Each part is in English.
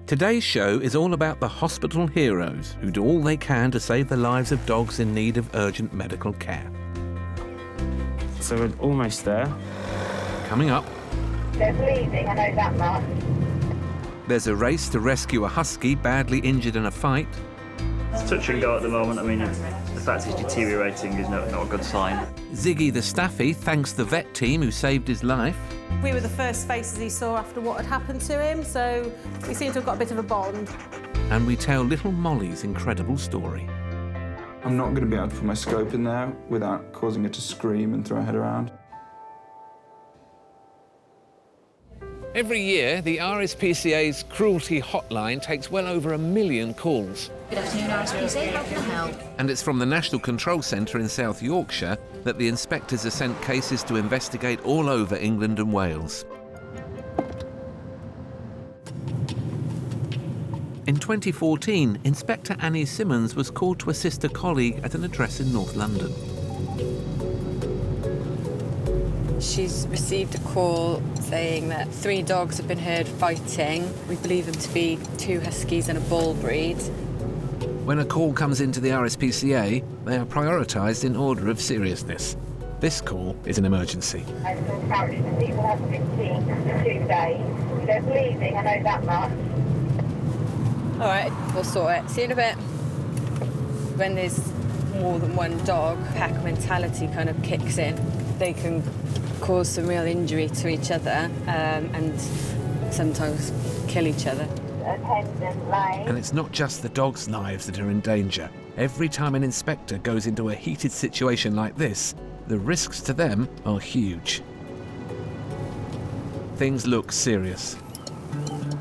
Today's show is all about the hospital heroes who do all they can to save the lives of dogs in need of urgent medical care. So we're almost there. Coming up, They're bleeding, I know that much. there's a race to rescue a husky badly injured in a fight. It's touch and go at the moment. I mean, the fact he's deteriorating is not a good sign. Ziggy the Staffy thanks the vet team who saved his life. We were the first faces he saw after what had happened to him, so we seem to have got a bit of a bond. And we tell little Molly's incredible story. I'm not going to be able to put my scope in there without causing her to scream and throw her head around. Every year, the RSPCA's cruelty hotline takes well over 1 million calls. Good afternoon, RSPCA. How can I help? And it's from the National Control Centre in South Yorkshire that the inspectors are sent cases to investigate all over England and Wales. In 2014, Inspector Annie Simmons was called to assist a colleague at an address in North London. She's received a call saying that 3 dogs have been heard fighting. We believe them to be 2 huskies and a bull breed. When a call comes into the RSPCA, they are prioritised in order of seriousness. This call is an emergency. I still apparently the people have 15 for 2 days. They're bleeding, I know that much. All right, we'll sort it. See you in a bit. When there's more than one dog, pack mentality kind of kicks in. They can cause some real injury to each other and sometimes kill each other. Attendant lane. And it's not just the dogs' lives that are in danger. Every time an inspector goes into a heated situation like this, the risks to them are huge. Things look serious.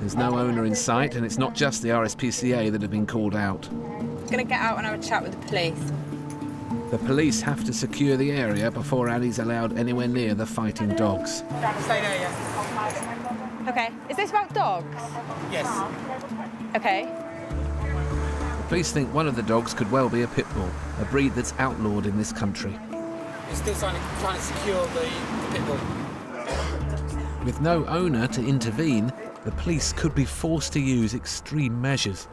There's no owner in sight, and it's not just the RSPCA that have been called out. I'm going to get out and have a chat with the police. The police have to secure the area before Annie's allowed anywhere near the fighting dogs. Stay there, yeah. OK, is this about dogs? Yes. OK. The police think one of the dogs could well be a pit bull, a breed that's outlawed in this country. We're still trying to secure the pit bull. With no owner to intervene, the police could be forced to use extreme measures.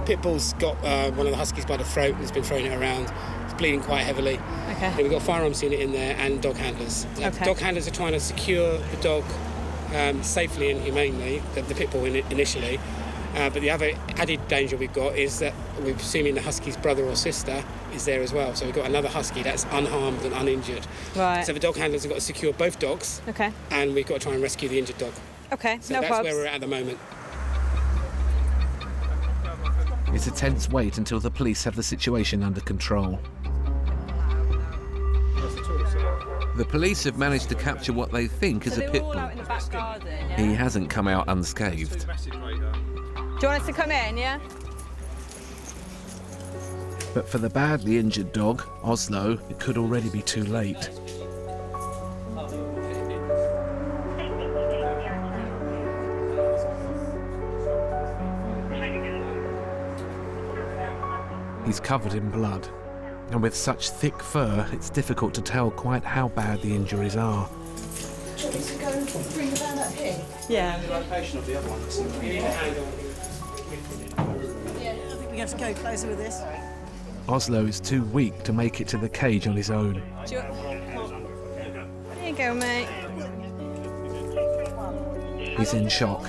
Pit bull's got one of the huskies by the throat and has been throwing it around. It's bleeding quite heavily. OK. And we've got a firearms unit in there and dog handlers. Okay. Dog handlers are trying to secure the dog safely and humanely, the pit bull initially. But the other added danger we've got is that we're assuming the husky's brother or sister is there as well. So we've got another husky that's unharmed and uninjured. Right. So the dog handlers have got to secure both dogs. OK. And we've got to try and rescue the injured dog. OK, So no that's problems. where we're at the moment. It's a tense wait until the police have the situation under control. The police have managed to capture what they think is a pit bull. In the back garden, yeah? He hasn't come out unscathed. Do you want us to come in, yeah? But for the badly injured dog, Oslo, it could already be too late. He's covered in blood, and with such thick fur, it's difficult to tell quite how bad the injuries are. Do you want me to go and bring the van up here? Yeah. The location of the other one. You need a handle. I think we have to go closer with this. Oslo is too weak to make it to the cage on his own. There you go, mate. He's in shock.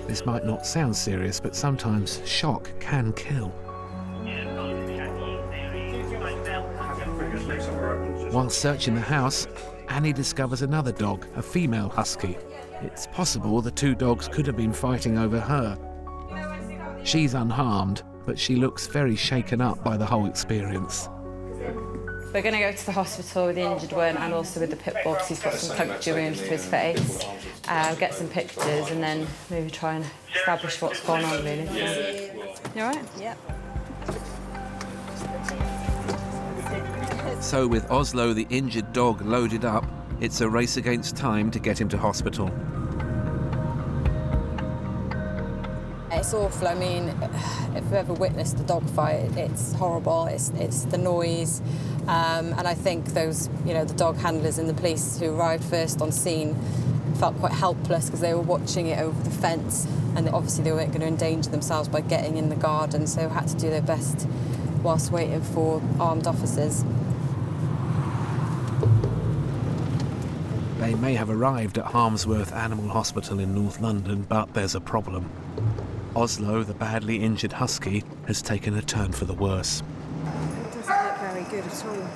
This might not sound serious, but sometimes shock can kill. While searching the house, Annie discovers another dog, a female husky. It's possible the 2 dogs could have been fighting over her. She's unharmed, but she looks very shaken up by the whole experience. We're going to go to the hospital with the injured one and also with the pit bull because he's got some puncture wounds to his face. Get some pictures and then maybe try and establish what's going on, really. You all right? Yep. So with Oslo, the injured dog, loaded up, it's a race against time to get him to hospital. It's awful. I mean, if you've ever witnessed a dog fight, it's horrible. It's the noise. And I think those, the dog handlers and the police who arrived first on scene felt quite helpless because they were watching it over the fence, and obviously they weren't going to endanger themselves by getting in the garden, so had to do their best whilst waiting for armed officers. They may have arrived at Harmsworth Animal Hospital in North London, but there's a problem. Oslo, the badly injured husky, has taken a turn for the worse. It doesn't look very good at all.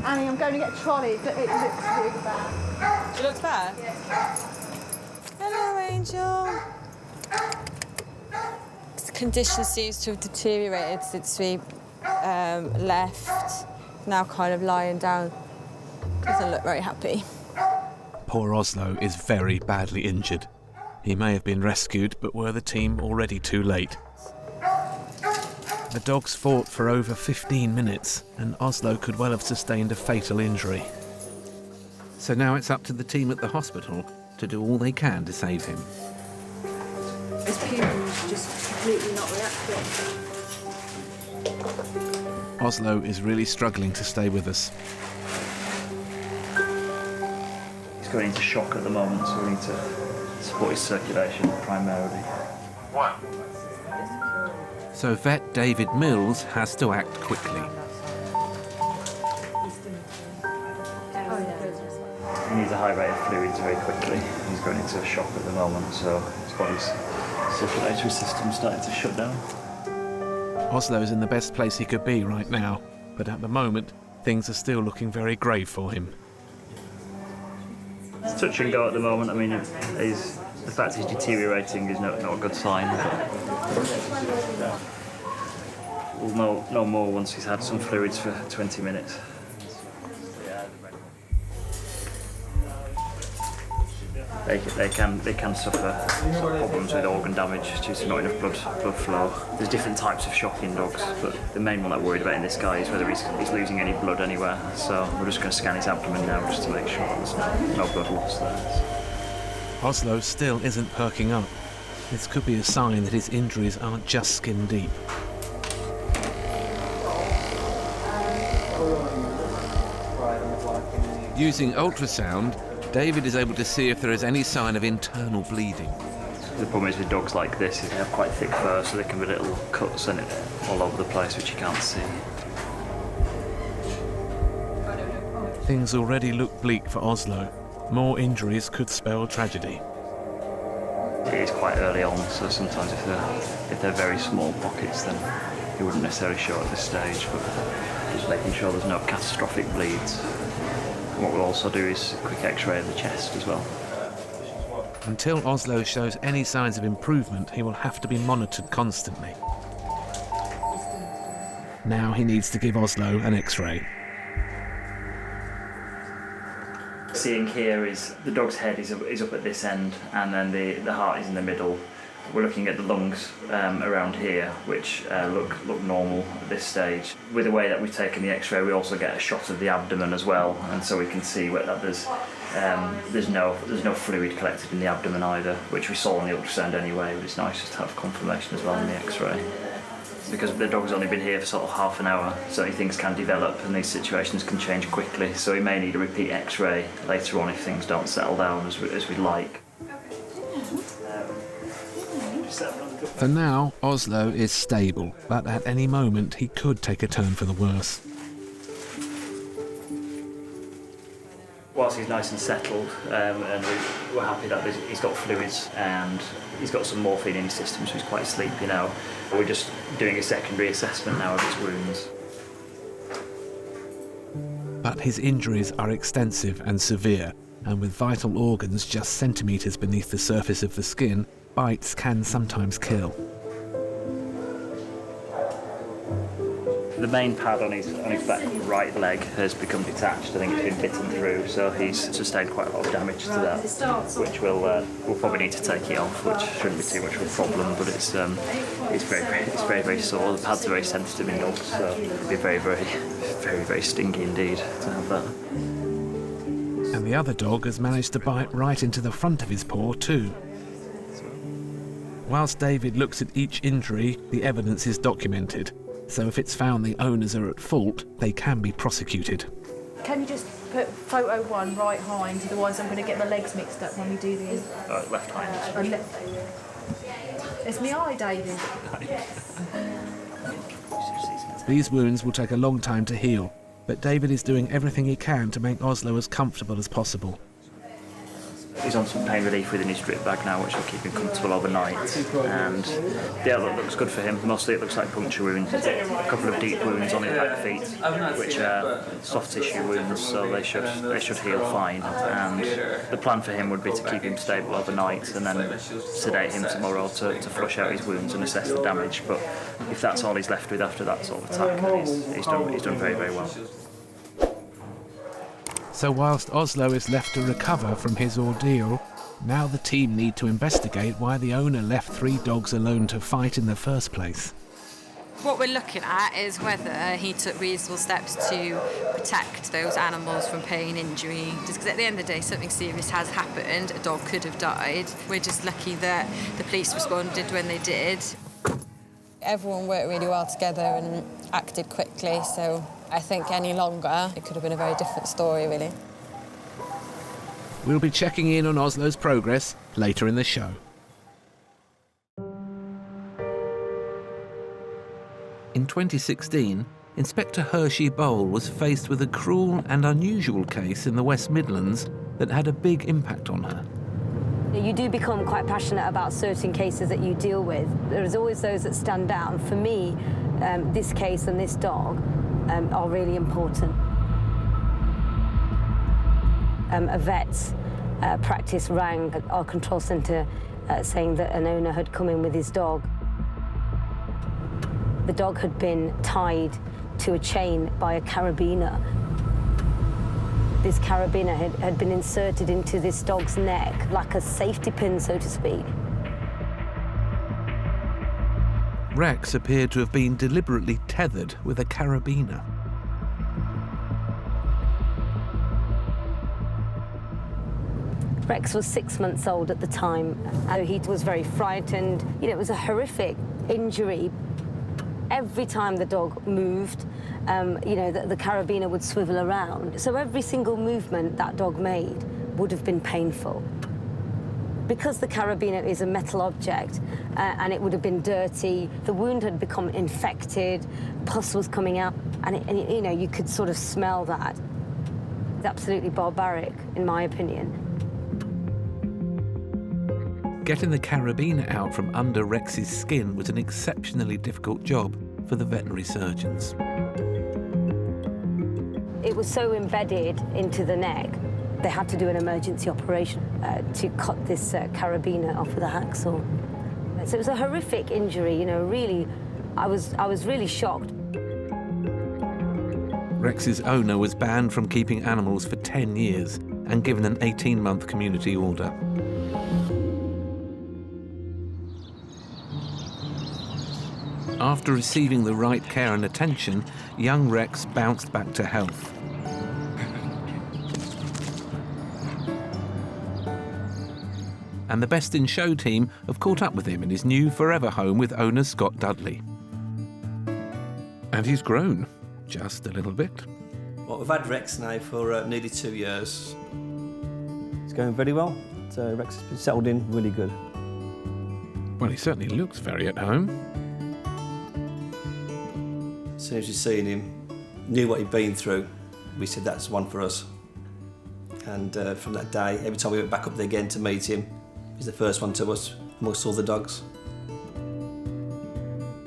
Annie, I'm going to get a trolley. It looks really bad. She looks bad? Hello, Angel. The condition seems to have deteriorated since we left. Now kind of lying down. Doesn't look very happy. Poor Oslo is very badly injured. He may have been rescued, but were the team already too late? The dogs fought for over 15 minutes, and Oslo could well have sustained a fatal injury. So now it's up to the team at the hospital to do all they can to save him. His pupils just completely not reacting. Oslo is really struggling to stay with us. He's going into shock at the moment, so we need to support his circulation primarily. So vet David Mills has to act quickly. He needs a high rate of fluids very quickly. He's going into shock at the moment, so his body's circulatory system's starting to shut down. Oslo's in the best place he could be right now, but at the moment, things are still looking very grave for him. It's touch and go at the moment. I mean, the fact he's deteriorating is not a good sign. We'll know more once he's had some fluids for 20 minutes. They can suffer problems with organ damage due to not enough blood flow. There's different types of shock in dogs, but the main one I'm worried about in this guy is whether he's losing any blood anywhere. So we're just going to scan his abdomen now just to make sure there's no blood loss there. Oslo still isn't perking up. This could be a sign that his injuries aren't just skin deep. Using ultrasound, David is able to see if there is any sign of internal bleeding. The problem is with dogs like this, they have quite thick fur, so there can be little cuts in it all over the place which you can't see. Things already look bleak for Oslo. More injuries could spell tragedy. It is quite early on, so sometimes if they're very small pockets, then it wouldn't necessarily show at this stage, but just making sure there's no catastrophic bleeds. And what we'll also do is a quick x-ray of the chest as well. Until Oslo shows any signs of improvement, he will have to be monitored constantly. Now he needs to give Oslo an x-ray. Seeing here is the dog's head is up at this end, and then the heart is in the middle. We're looking at the lungs around here, which look normal at this stage. With the way that we've taken the x-ray, we also get a shot of the abdomen as well, and so we can see that there's no fluid collected in the abdomen either, which we saw on the ultrasound anyway, but it's nice just to have confirmation as well in the x-ray. Because the dog's only been here for sort of half an hour, so things can develop and these situations can change quickly, so we may need a repeat x-ray later on if things don't settle down as we'd like. For now, Oslo is stable, but at any moment he could take a turn for the worse. Whilst he's nice and settled, and we're happy that he's got fluids and he's got some morphine in his system, so he's quite sleepy now. We're just doing a secondary assessment now of his wounds. But his injuries are extensive and severe, and with vital organs just centimetres beneath the surface of the skin, bites can sometimes kill. The main pad on his back right leg has become detached. I think it's been bitten through, so he's sustained quite a lot of damage to that, which we'll probably need to take it off, which shouldn't be too much of a problem. But it's very sore. The pads are very sensitive in dogs, so it'd be very stingy indeed to have that. And the other dog has managed to bite right into the front of his paw too. Whilst David looks at each injury, the evidence is documented. So if it's found the owners are at fault, they can be prosecuted. Can you just put photo 1 right hind, otherwise I'm going to get my legs mixed up when we do these. Left hind. It's me eye, David. These wounds will take a long time to heal, but David is doing everything he can to make Oslo as comfortable as possible. He's on some pain relief within his drip bag now, which will keep him comfortable overnight. And yeah, that looks good for him. Mostly it looks like puncture wounds. A couple of deep wounds on his back feet, which are soft tissue wounds, so they should heal fine. And the plan for him would be to keep him stable overnight and then sedate him tomorrow to flush out his wounds and assess the damage. But if that's all he's left with after that sort of attack, then he's done very, very well. So whilst Oslo is left to recover from his ordeal, now the team need to investigate why the owner left 3 dogs alone to fight in the first place. What we're looking at is whether he took reasonable steps to protect those animals from pain, injury. Just because at the end of the day, something serious has happened. A dog could have died. We're just lucky that the police responded when they did. Everyone worked really well together and acted quickly, so I think any longer it could have been a very different story, really. We'll be checking in on Oslo's progress later in the show. In 2016, Inspector Hershey Bowl was faced with a cruel and unusual case in the West Midlands that had a big impact on her. You do become quite passionate about certain cases that you deal with. There's always those that stand out. For me, this case and this dog are really important. A vet's practice rang at our control centre saying that an owner had come in with his dog. The dog had been tied to a chain by a carabiner. This carabiner had been inserted into this dog's neck, like a safety pin, so to speak. Rex appeared to have been deliberately tethered with a carabiner. Rex was 6 months old at the time. He was very frightened. You know, it was a horrific injury. Every time the dog moved, the carabiner would swivel around. So every single movement that dog made would have been painful. Because the carabiner is a metal object and it would have been dirty, the wound had become infected, pus was coming out, and you could sort of smell that. It's absolutely barbaric, in my opinion. Getting the carabiner out from under Rex's skin was an exceptionally difficult job for the veterinary surgeons. It was so embedded into the neck, they had to do an emergency operation to cut this carabiner off with a hacksaw. So it was a horrific injury, really. I was really shocked. Rex's owner was banned from keeping animals for 10 years and given an 18-month community order. After receiving the right care and attention, young Rex bounced back to health. And the Best in Show team have caught up with him in his new forever home with owner Scott Dudley. And he's grown, just a little bit. Well, we've had Rex now for nearly 2 years. It's going very well. So Rex has been settled in really good. Well, he certainly looks very at home. As soon as we seen him, knew what he'd been through, we said that's one for us. And from that day, every time we went back up there again to meet him, he's the first one to us amongst all the dogs.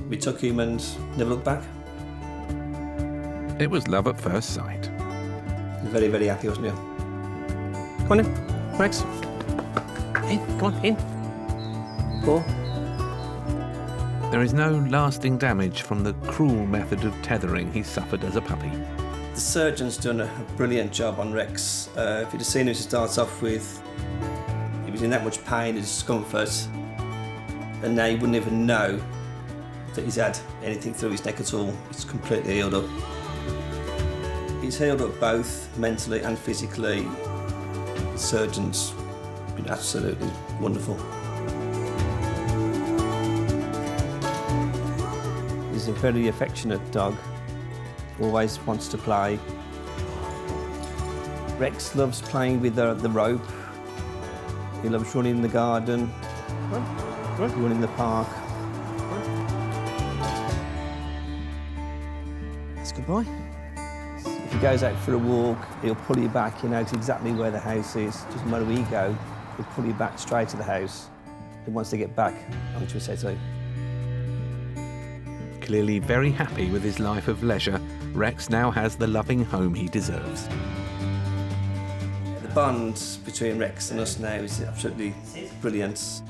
We took him and never looked back. It was love at first sight. Very, very happy, wasn't you? Come on in, Rex. In, come on, in. 4. There is no lasting damage from the cruel method of tethering he suffered as a puppy. The surgeon's done a brilliant job on Rex. If you'd have seen him to start off with, he was in that much pain and discomfort, and now you wouldn't even know that he's had anything through his neck at all. It's completely healed up. He's healed up both mentally and physically. The surgeon's been absolutely wonderful. a very affectionate dog, always wants to play. Rex loves playing with the rope. He loves running in the garden, running in the park. That's a good boy. If he goes out for a walk, he'll pull you back. He knows exactly where the house is. Doesn't matter where you go, he'll pull you back straight to the house. He wants to get back onto a settee. Clearly very happy with his life of leisure, Rex now has the loving home he deserves. The bond between Rex and us now is absolutely brilliant.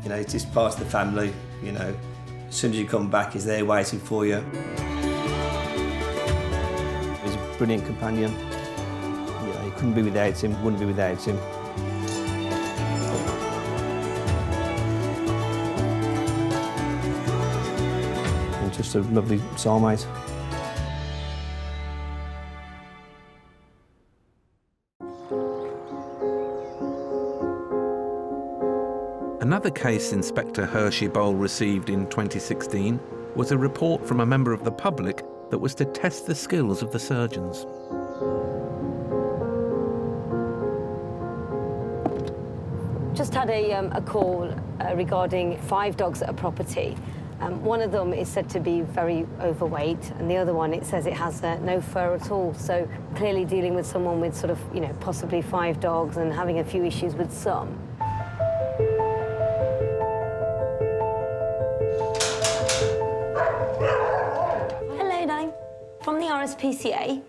You know, it's just part of the family, you know. As soon as you come back, he's there waiting for you. He's a brilliant companion. You know, you couldn't be without him, wouldn't be without him. And just a lovely soulmate. Another case Inspector Hershey Bowl received in 2016 was a report from a member of the public that was to test the skills of the surgeons. Just had a call regarding 5 dogs at a property. One of them is said to be very overweight, and the other one, it says it has no fur at all. So clearly dealing with someone with sort of, you know, possibly 5 dogs and having a few issues with some. Hello, darling. From the RSPCA.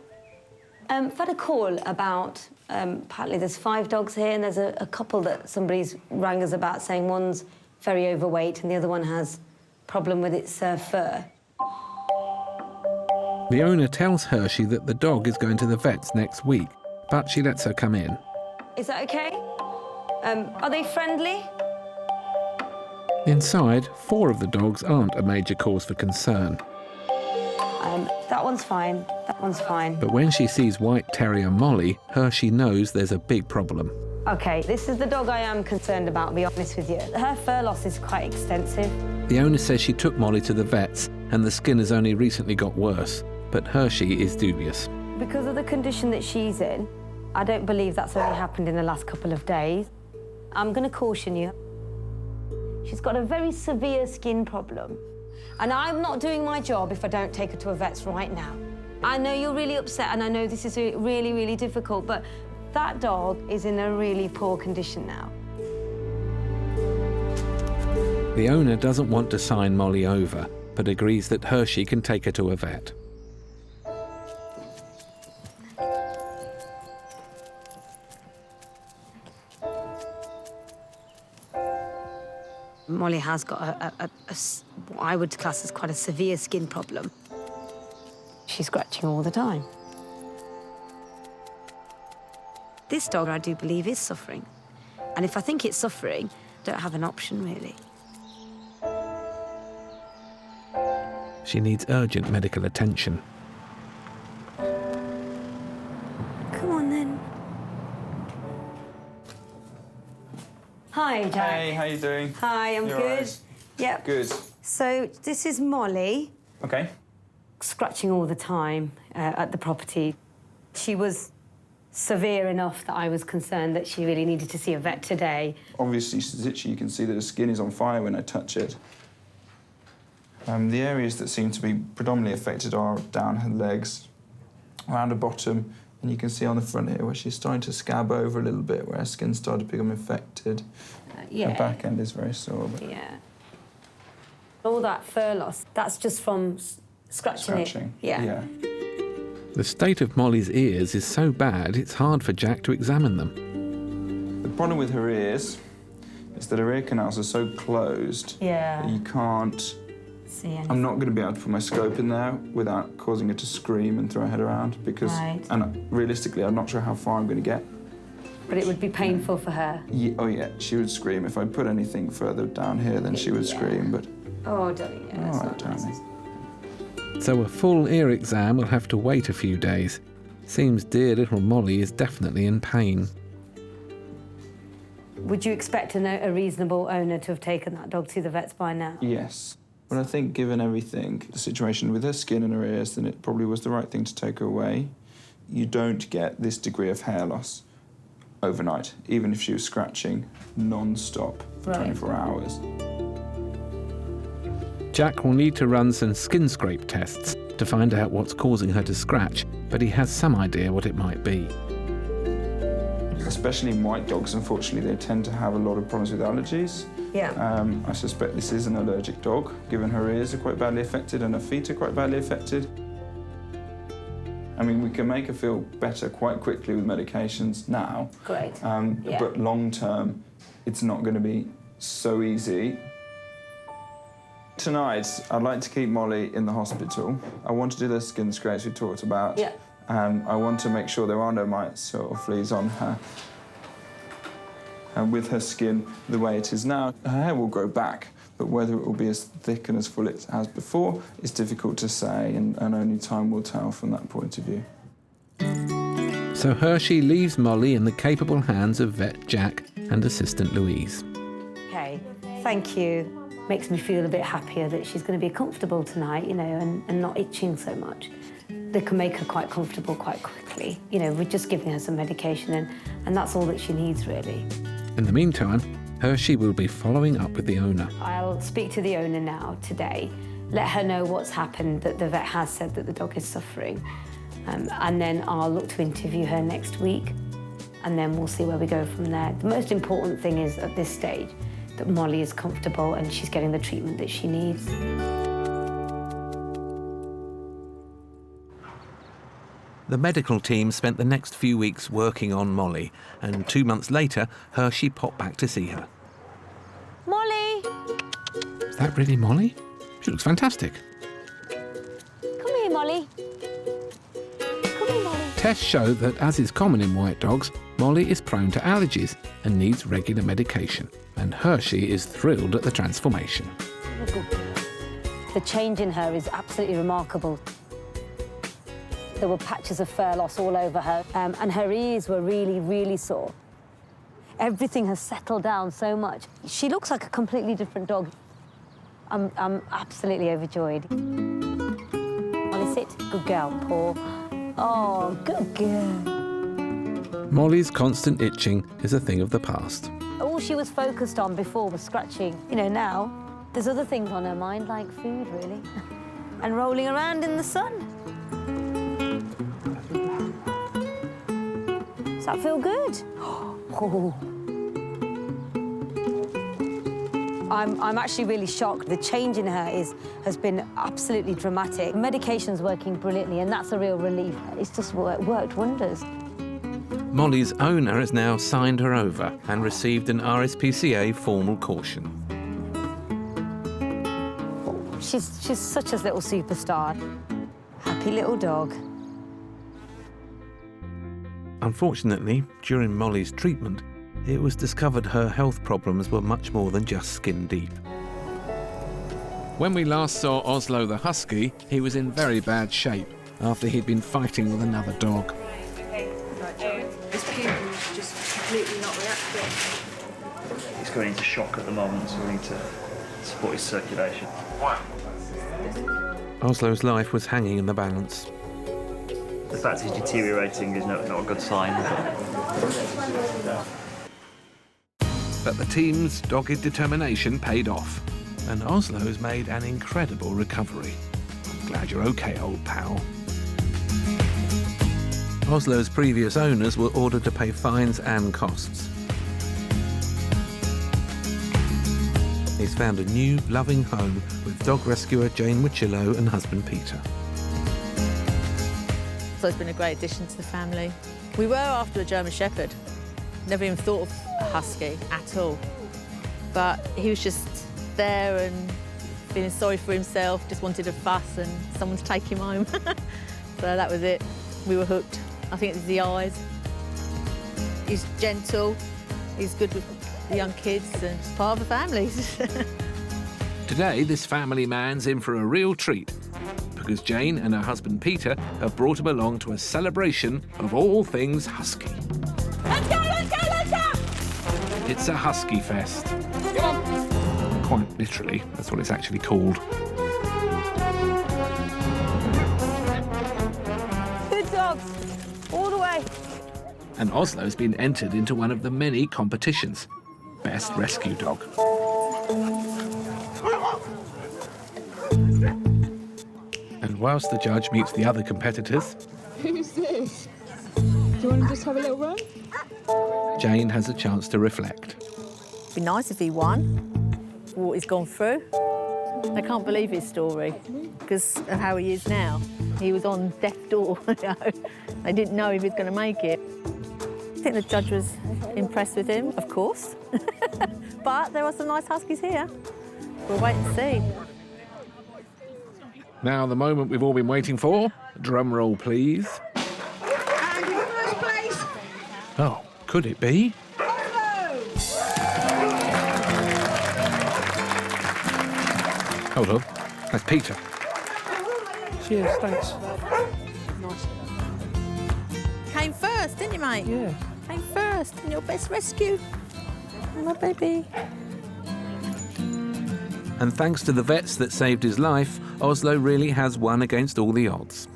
I've had a call about, apparently there's 5 dogs here, and there's a couple that somebody's rang us about, saying one's very overweight and the other one has a problem with its fur. The owner tells Hershey that the dog is going to the vet's next week, but she lets her come in. Is that okay? Are they friendly? Inside, 4 of the dogs aren't a major cause for concern. That one's fine. That one's fine. But when she sees White Terrier Molly, Hershey knows there's a big problem. OK, this is the dog I am concerned about, to be honest with you. Her fur loss is quite extensive. The owner says she took Molly to the vets and the skin has only recently got worse, but Hershey is dubious. Because of the condition that she's in, I don't believe that's only happened in the last couple of days. I'm going to caution you. She's got a very severe skin problem. And I'm not doing my job if I don't take her to a vet's right now. I know you're really upset and I know this is really, really difficult, but that dog is in a really poor condition now. The owner doesn't want to sign Molly over, but agrees that Hershey can take her to a vet. Molly has got what I would class as quite a severe skin problem. She's scratching all the time. This dog, I do believe, is suffering. And if I think it's suffering, I don't have an option, really. She needs urgent medical attention. Come on, then. Hi, Jack. Hey, how you doing? Hi, I'm You good. alright? Yep. Good. So this is Molly. Okay. Scratching all the time at the property. She was severe enough that I was concerned that she really needed to see a vet today. Obviously, she's itchy. You can see that her skin is on fire when I touch it. The areas that seem to be predominantly affected are down her legs, around her bottom, and you can see on the front here where she's starting to scab over a little bit, where her skin started to become infected. Yeah. Her back end is very sore. But Yeah. All that fur loss, that's just from scratching it. Yeah. The state of Molly's ears is so bad, it's hard for Jack to examine them. The problem with her ears is that her ear canals are so closed that you can't see anything. I'm not going to be able to put my scope in there without causing her to scream and throw her head around because, and realistically, I'm not sure how far I'm going to get. But it would be painful for her. Yeah, oh yeah, she would scream. If I put anything further down here, then she would scream, but... Oh, darling, yeah, that's not nice. So a full ear exam will have to wait a few days. Seems dear little Molly is definitely in pain. Would you expect a reasonable owner to have taken that dog to the vets by now? Yes. But I think given everything, the situation with her skin and her ears, then it probably was the right thing to take her away. You don't get this degree of hair loss overnight, even if she was scratching non-stop for 24 hours. Jack will need to run some skin scrape tests to find out what's causing her to scratch, but he has some idea what it might be. Especially in white dogs, unfortunately, they tend to have a lot of problems with allergies. Yeah. I suspect this is an allergic dog, given her ears are quite badly affected and her feet are quite badly affected. I mean, we can make her feel better quite quickly with medications now. Great. But long term, it's not going to be so easy. Tonight, I'd like to keep Molly in the hospital. I want to do the skin scrapes we talked about. Yeah. I want to make sure there are no mites or fleas on her. And with her skin the way it is now, her hair will grow back, but whether it will be as thick and as full as it has before is difficult to say, and only time will tell from that point of view. So Hershey leaves Molly in the capable hands of vet Jack and assistant Louise. Okay, thank you. Makes me feel a bit happier that she's going to be comfortable tonight, you know, and not itching so much. They can make her quite comfortable quite quickly. You know, we're just giving her some medication and that's all that she needs, really. In the meantime, Hershey will be following up with the owner. I'll speak to the owner now, today, let her know what's happened, that the vet has said that the dog is suffering, and then I'll look to interview her next week, and then we'll see where we go from there. The most important thing is, at this stage, that Molly is comfortable and she's getting the treatment that she needs. The medical team spent the next few weeks working on Molly, and 2 months later, Hershey popped back to see her. Molly! Is that really Molly? She looks fantastic. Come here, Molly. Come here, Molly. Tests show that, as is common in white dogs, Molly is prone to allergies and needs regular medication. And Hershey is thrilled at the transformation. The change in her is absolutely remarkable. There were patches of fur loss all over her, and her ears were really, really sore. Everything has settled down so much. She looks like a completely different dog. I'm absolutely overjoyed. Molly, sit. Good girl, Paw. Oh, good girl. Molly's constant itching is a thing of the past. All she was focused on before was scratching. You know, now there's other things on her mind, like food, really, and rolling around in the sun. Does that feel good? Oh. I'm actually really shocked. The change in her has been absolutely dramatic. Medication's working brilliantly, and that's a real relief. It's just worked wonders. Molly's owner has now signed her over and received an RSPCA formal caution. She's such a little superstar. Happy little dog. Unfortunately, during Molly's treatment, it was discovered her health problems were much more than just skin deep. When we last saw Oslo the husky, he was in very bad shape after he'd been fighting with another dog. His pupils just completely not reacting. He's going into shock at the moment, so we need to support his circulation. Oslo's life was hanging in the balance. The fact he's deteriorating is not a good sign. But the team's dogged determination paid off, and Oslo's made an incredible recovery. I'm glad you're okay, old pal. Oslo's previous owners were ordered to pay fines and costs. He's found a new, loving home with dog rescuer Jane Wichillo and husband Peter. So it's been a great addition to the family. We were after a German Shepherd. Never even thought of a husky at all. But he was just there and feeling sorry for himself, just wanted a fuss and someone to take him home. So that was it. We were hooked. I think it's the eyes. He's gentle, he's good with the young kids and he's part of the family. Today, this family man's in for a real treat, because Jane and her husband Peter have brought him along to a celebration of all things husky. Let's go, let's go, let's go! It's a husky fest. Come on. Quite literally, that's what it's actually called. Good dogs, all the way. And Oslo's been entered into one of the many competitions. Best rescue dog. And whilst the judge meets the other competitors... Who's this? Do you want to just have a little run? Jane has a chance to reflect. It'd be nice if he won, what he's gone through. I can't believe his story, because of how he is now. He was on death's door, you know. They didn't know if he was going to make it. I think the judge was impressed with him, of course. But there are some nice huskies here. We'll wait and see. Now, the moment we've all been waiting for. Drum roll, please. And in first place, Oh, could it be? Hold on. That's Peter. Cheers, thanks. Nice. Came first, didn't you, mate? Yeah. Came first in your best rescue. My baby. And thanks to the vets that saved his life, Oslo really has won against all the odds.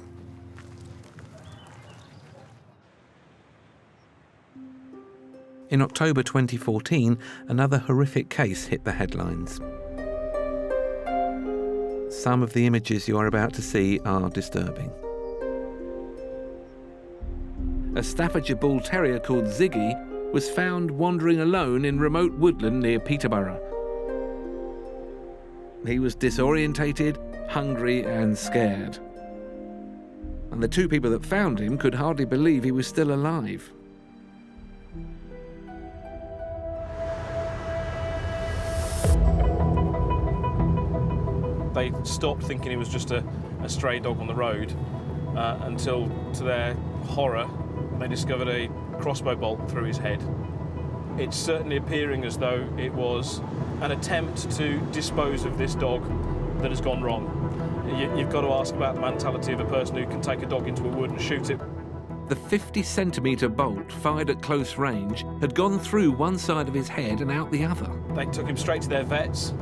In October 2014, another horrific case hit the headlines. Some of the images you are about to see are disturbing. A Staffordshire Bull Terrier called Ziggy was found wandering alone in remote woodland near Peterborough. He was disorientated, hungry and scared. And the two people that found him could hardly believe he was still alive. They stopped thinking he was just a stray dog on the road until, to their horror, they discovered a crossbow bolt through his head. It's certainly appearing as though it was an attempt to dispose of this dog that has gone wrong. You've got to ask about the mentality of a person who can take a dog into a wood and shoot it. The 50-centimetre bolt, fired at close range, had gone through one side of his head and out the other. They took him straight to their vets,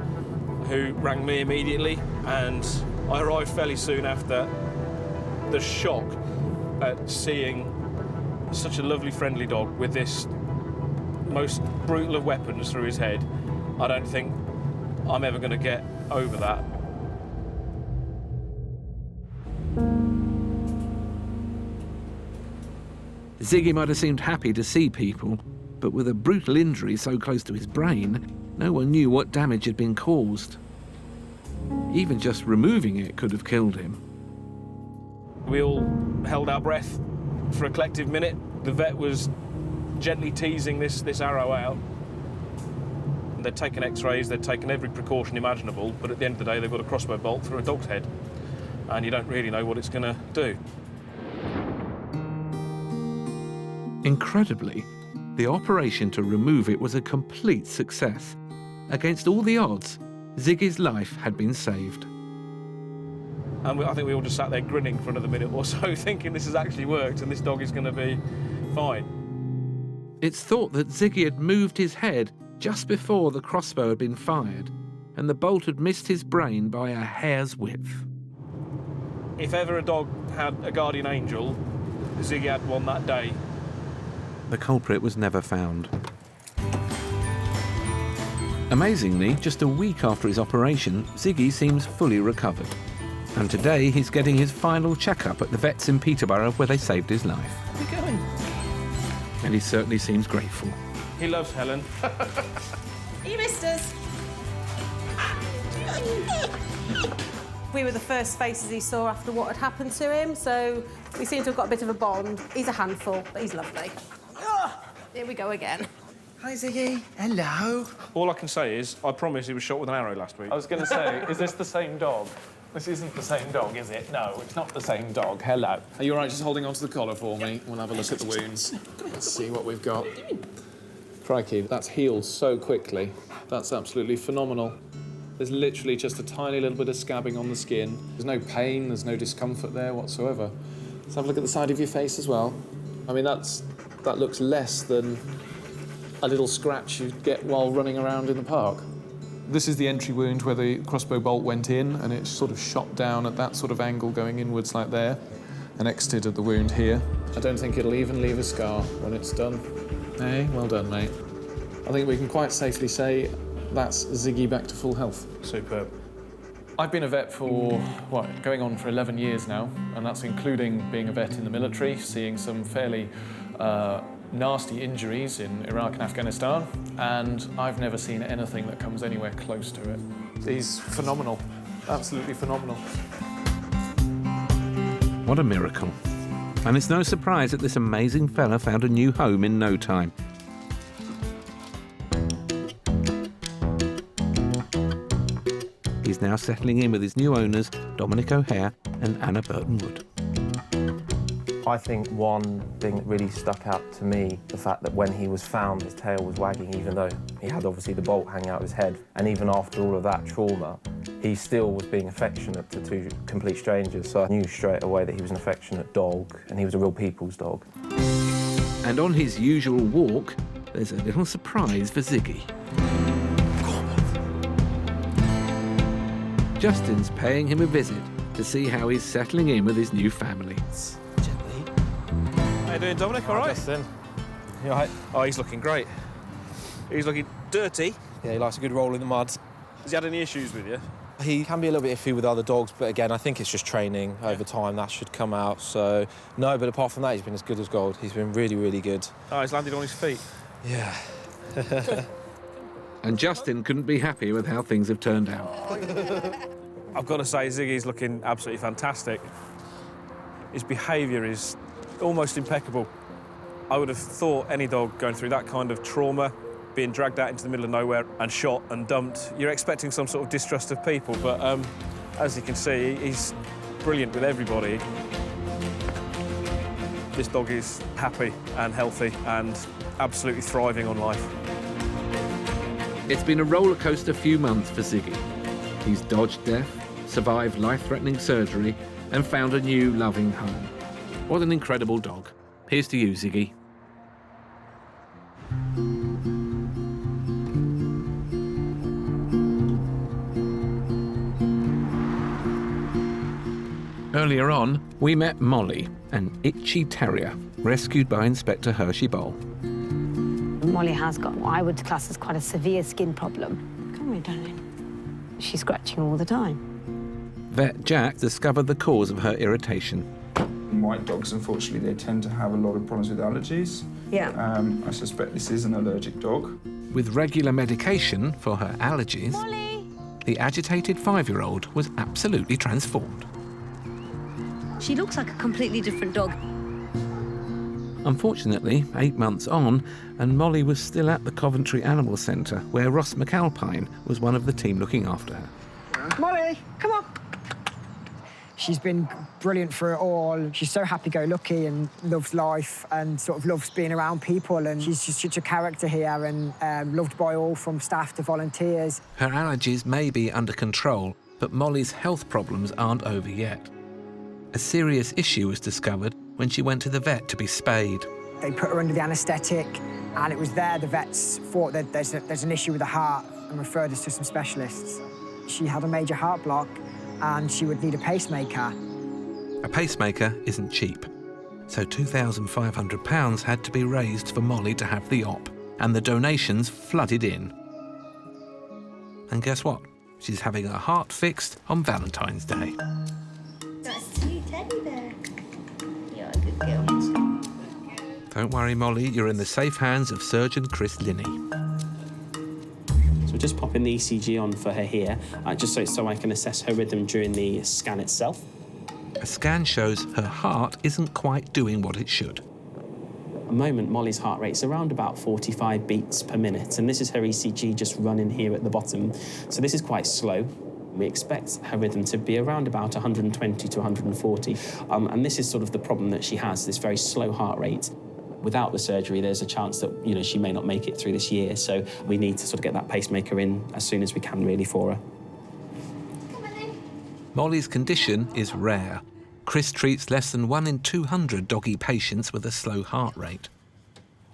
who rang me immediately, and I arrived fairly soon after. The shock at seeing such a lovely, friendly dog with this most brutal of weapons through his head, I don't think I'm ever going to get over that. Ziggy might have seemed happy to see people, but with a brutal injury so close to his brain, no one knew what damage had been caused. Even just removing it could have killed him. We all held our breath for a collective minute. The vet was gently teasing this arrow out. They'd taken x-rays, they'd taken every precaution imaginable, but at the end of the day they've got a crossbow bolt through a dog's head, and you don't really know what it's going to do. Incredibly, the operation to remove it was a complete success. Against all the odds, Ziggy's life had been saved. And I think we all just sat there grinning for another minute or so, thinking this has actually worked and this dog is going to be fine. It's thought that Ziggy had moved his head just before the crossbow had been fired, and the bolt had missed his brain by a hair's width. If ever a dog had a guardian angel, Ziggy had one that day. The culprit was never found. Amazingly, just a week after his operation, Ziggy seems fully recovered. And today he's getting his final checkup at the vets in Peterborough where they saved his life. Where are you going? And he certainly seems grateful. He loves Helen. You missed us. We were the first faces he saw after what had happened to him, so we seem to have got a bit of a bond. He's a handful, but he's lovely. Here we go again. Hi, Ziggy. Hello. All I can say is, I promise he was shot with an arrow last week. I was going to say, is this the same dog? This isn't the same dog, is it? No, it's not the same dog. Hello. Are you all right just holding on to the collar for me? We'll have a look at the wounds. Let's see what we've got. Crikey, that's healed so quickly. That's absolutely phenomenal. There's literally just a tiny little bit of scabbing on the skin. There's no pain, there's no discomfort there whatsoever. Let's have a look at the side of your face as well. I mean, that looks less than a little scratch you get while running around in the park. This is the entry wound where the crossbow bolt went in, and it sort of shot down at that sort of angle going inwards like there, and exited at the wound here. I don't think it'll even leave a scar when it's done. Hey, well done, mate. I think we can quite safely say that's Ziggy back to full health. Superb. I've been a vet for, going on for 11 years now, and that's including being a vet in the military, seeing some fairly nasty injuries in Iraq and Afghanistan, and I've never seen anything that comes anywhere close to it. He's phenomenal, absolutely phenomenal. What a miracle. And it's no surprise that this amazing fella found a new home in no time. He's now settling in with his new owners, Dominic O'Hare and Anna Burton-Wood. I think one thing that really stuck out to me, the fact that when he was found, his tail was wagging, even though he had obviously the bolt hanging out of his head. And even after all of that trauma, he still was being affectionate to two complete strangers. So I knew straight away that he was an affectionate dog, and he was a real people's dog. And on his usual walk, there's a little surprise for Ziggy. Justin's paying him a visit to see how he's settling in with his new family. How you doing, Dominic? All right? Justin. You all right? Oh, he's looking great. He's looking dirty. Yeah, he likes a good roll in the mud. Has he had any issues with you? He can be a little bit iffy with other dogs, but again, I think it's just training over time. That should come out. So, no, but apart from that, he's been as good as gold. He's been really, really good. Oh, he's landed on his feet. Yeah. And Justin couldn't be happy with how things have turned out. I've got to say, Ziggy's looking absolutely fantastic. His behaviour is almost impeccable. I would have thought any dog going through that kind of trauma, being dragged out into the middle of nowhere and shot and dumped, you're expecting some sort of distrust of people, but as you can see, he's brilliant with everybody. This dog is happy and healthy and absolutely thriving on life. It's been a rollercoaster few months for Ziggy. He's dodged death, survived life-threatening surgery, and found a new loving home. What an incredible dog. Here's to you, Ziggy. Earlier on, we met Molly, an itchy terrier, rescued by Inspector Hershey Bowl. Molly has got what I would class as quite a severe skin problem. Come here, darling. She's scratching all the time. Vet Jack discovered the cause of her irritation. White dogs, unfortunately, they tend to have a lot of problems with allergies. Yeah. I suspect this is an allergic dog. With regular medication for her allergies, Molly! The agitated 5-year-old was absolutely transformed. She looks like a completely different dog. Unfortunately, 8 months on, and Molly was still at the Coventry Animal Centre, where Ross McAlpine was one of the team looking after her. Molly, come on. She's been brilliant for it all. She's so happy-go-lucky and loves life and sort of loves being around people, and she's just such a character here and loved by all, from staff to volunteers. Her allergies may be under control, but Molly's health problems aren't over yet. A serious issue was discovered when she went to the vet to be spayed. They put her under the anaesthetic, and it was there the vets thought that there's an issue with the heart and referred us to some specialists. She had a major heart block, and she would need a pacemaker. A pacemaker isn't cheap, so £2,500 had to be raised for Molly to have the op, and the donations flooded in. And guess what? She's having her heart fixed on Valentine's Day. That's you, teddy bear. You're a good girl. Don't worry, Molly, you're in the safe hands of Surgeon Chris Linney. So we're just popping the ECG on for her here, just so I can assess her rhythm during the scan itself. A scan shows her heart isn't quite doing what it should. At the moment, Molly's heart rate's around about 45 beats per minute, and this is her ECG just running here at the bottom. So this is quite slow. We expect her rhythm to be around about 120 to 140. And this is sort of the problem that she has, this very slow heart rate. Without the surgery, there's a chance that, you know, she may not make it through this year. So we need to sort of get that pacemaker in as soon as we can, really, for her. Molly's condition is rare. Chris treats less than 1 in 200 doggy patients with a slow heart rate.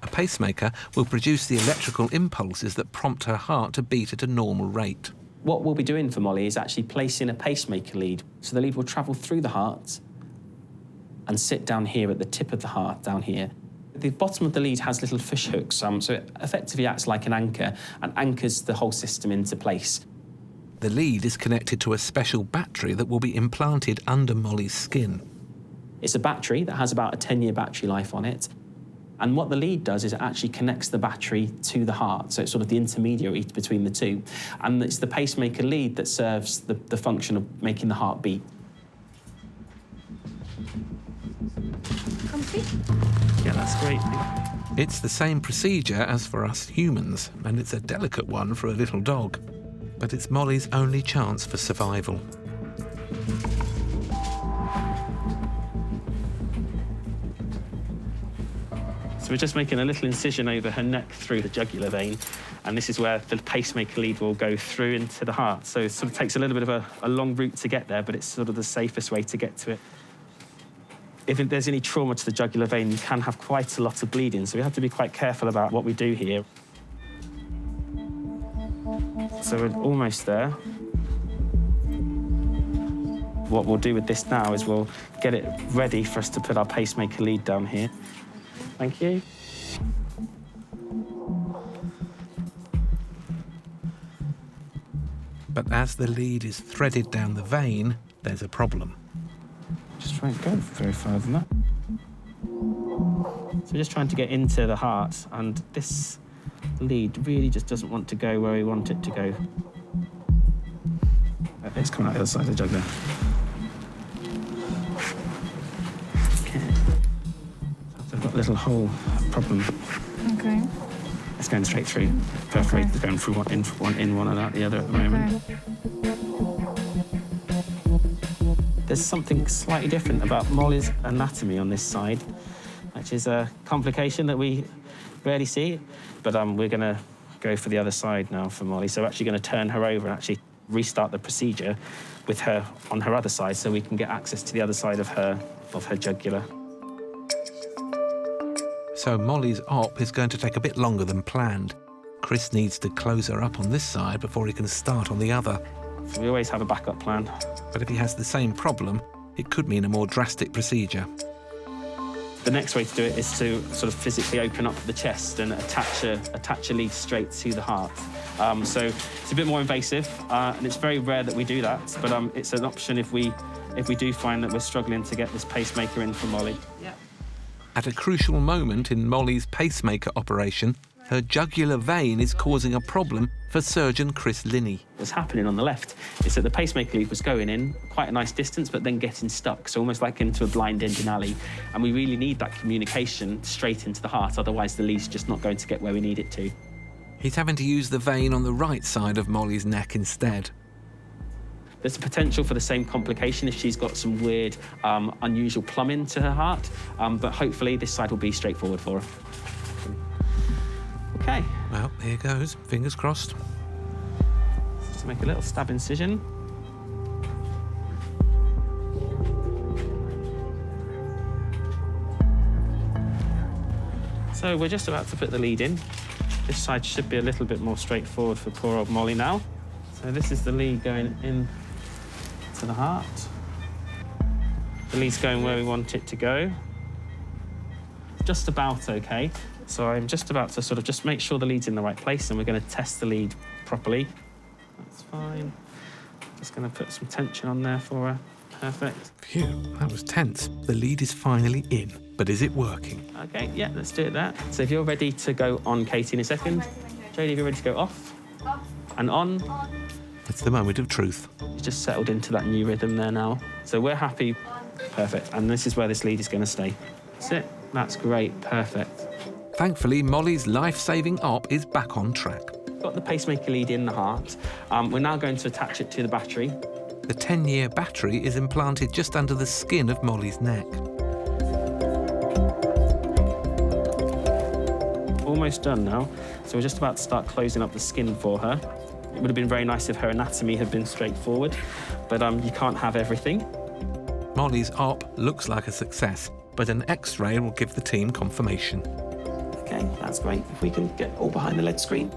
A pacemaker will produce the electrical impulses that prompt her heart to beat at a normal rate. What we'll be doing for Molly is actually placing a pacemaker lead. So the lead will travel through the heart and sit down here at the tip of the heart, down here. The bottom of the lead has little fish hooks, so it effectively acts like an anchor and anchors the whole system into place. The lead is connected to a special battery that will be implanted under Molly's skin. It's a battery that has about a 10-year battery life on it. And what the lead does is it actually connects the battery to the heart, so it's sort of the intermediary between the two. And it's the pacemaker lead that serves the function of making the heart beat. Comfy? Yeah, that's great. It's the same procedure as for us humans, and it's a delicate one for a little dog. But it's Molly's only chance for survival. So we're just making a little incision over her neck through the jugular vein, and this is where the pacemaker lead will go through into the heart. So it sort of takes a little bit of a long route to get there, but it's sort of the safest way to get to it. If there's any trauma to the jugular vein, you can have quite a lot of bleeding, so we have to be quite careful about what we do here. So we're almost there. What we'll do with this now is we'll get it ready for us to put our pacemaker lead down here. Thank you. But as the lead is threaded down the vein, there's a problem. Just try and go very far than that. So we're just trying to get into the heart, and this lead really just doesn't want to go where we want it to go. It's coming out the other side of the jugular. I've got a little hole problem. Okay. It's going straight through. Perforated, okay. Going through one in, one and out the other at the moment. There's something slightly different about Molly's anatomy on this side, which is a complication that we rarely see. But we're going to go for the other side now for Molly. So we're actually going to turn her over and actually restart the procedure with her on her other side, so we can get access to the other side of her jugular. So Molly's op is going to take a bit longer than planned. Chris needs to close her up on this side before he can start on the other. So we always have a backup plan. But if he has the same problem, it could mean a more drastic procedure. The next way to do it is to sort of physically open up the chest and attach a lead straight to the heart. So it's a bit more invasive, and it's very rare that we do that, but it's an option if we do find that we're struggling to get this pacemaker in for Molly. Yeah. At a crucial moment in Molly's pacemaker operation, her jugular vein is causing a problem for surgeon Chris Linney. What's happening on the left is that the pacemaker lead was going in quite a nice distance, but then getting stuck, so almost like into a blind-ended alley. And we really need that communication straight into the heart, otherwise the lead's just not going to get where we need it to. He's having to use the vein on the right side of Molly's neck instead. There's a potential for the same complication if she's got some weird, unusual plumbing to her heart, but hopefully this side will be straightforward for her. Okay. Well, here goes. Fingers crossed. Just make a little stab incision. So we're just about to put the lead in. This side should be a little bit more straightforward for poor old Molly now. So this is the lead going in to the heart. The lead's going where we want it to go. Just about okay. So I'm just about to sort of just make sure the lead's in the right place, and we're going to test the lead properly. That's fine. Just going to put some tension on there for her. Perfect. Phew, that was tense. The lead is finally in, but is it working? Okay, yeah, let's do it there. So if you're ready to go on, Katie, in a second. Jodie, if you're ready to go off. Off. And on. It's the moment of truth. She's just settled into that new rhythm there now. So we're happy. Perfect. And this is where this lead is going to stay. That's it. That's great. Perfect. Thankfully, Molly's life-saving op is back on track. Got the pacemaker lead in the heart. We're now going to attach it to the battery. The 10-year battery is implanted just under the skin of Molly's neck. Almost done now. So we're just about to start closing up the skin for her. It would have been very nice if her anatomy had been straightforward, but you can't have everything. Molly's op looks like a success, but an X-ray will give the team confirmation. Okay, fine. That's great. If we can get all behind the LED screen.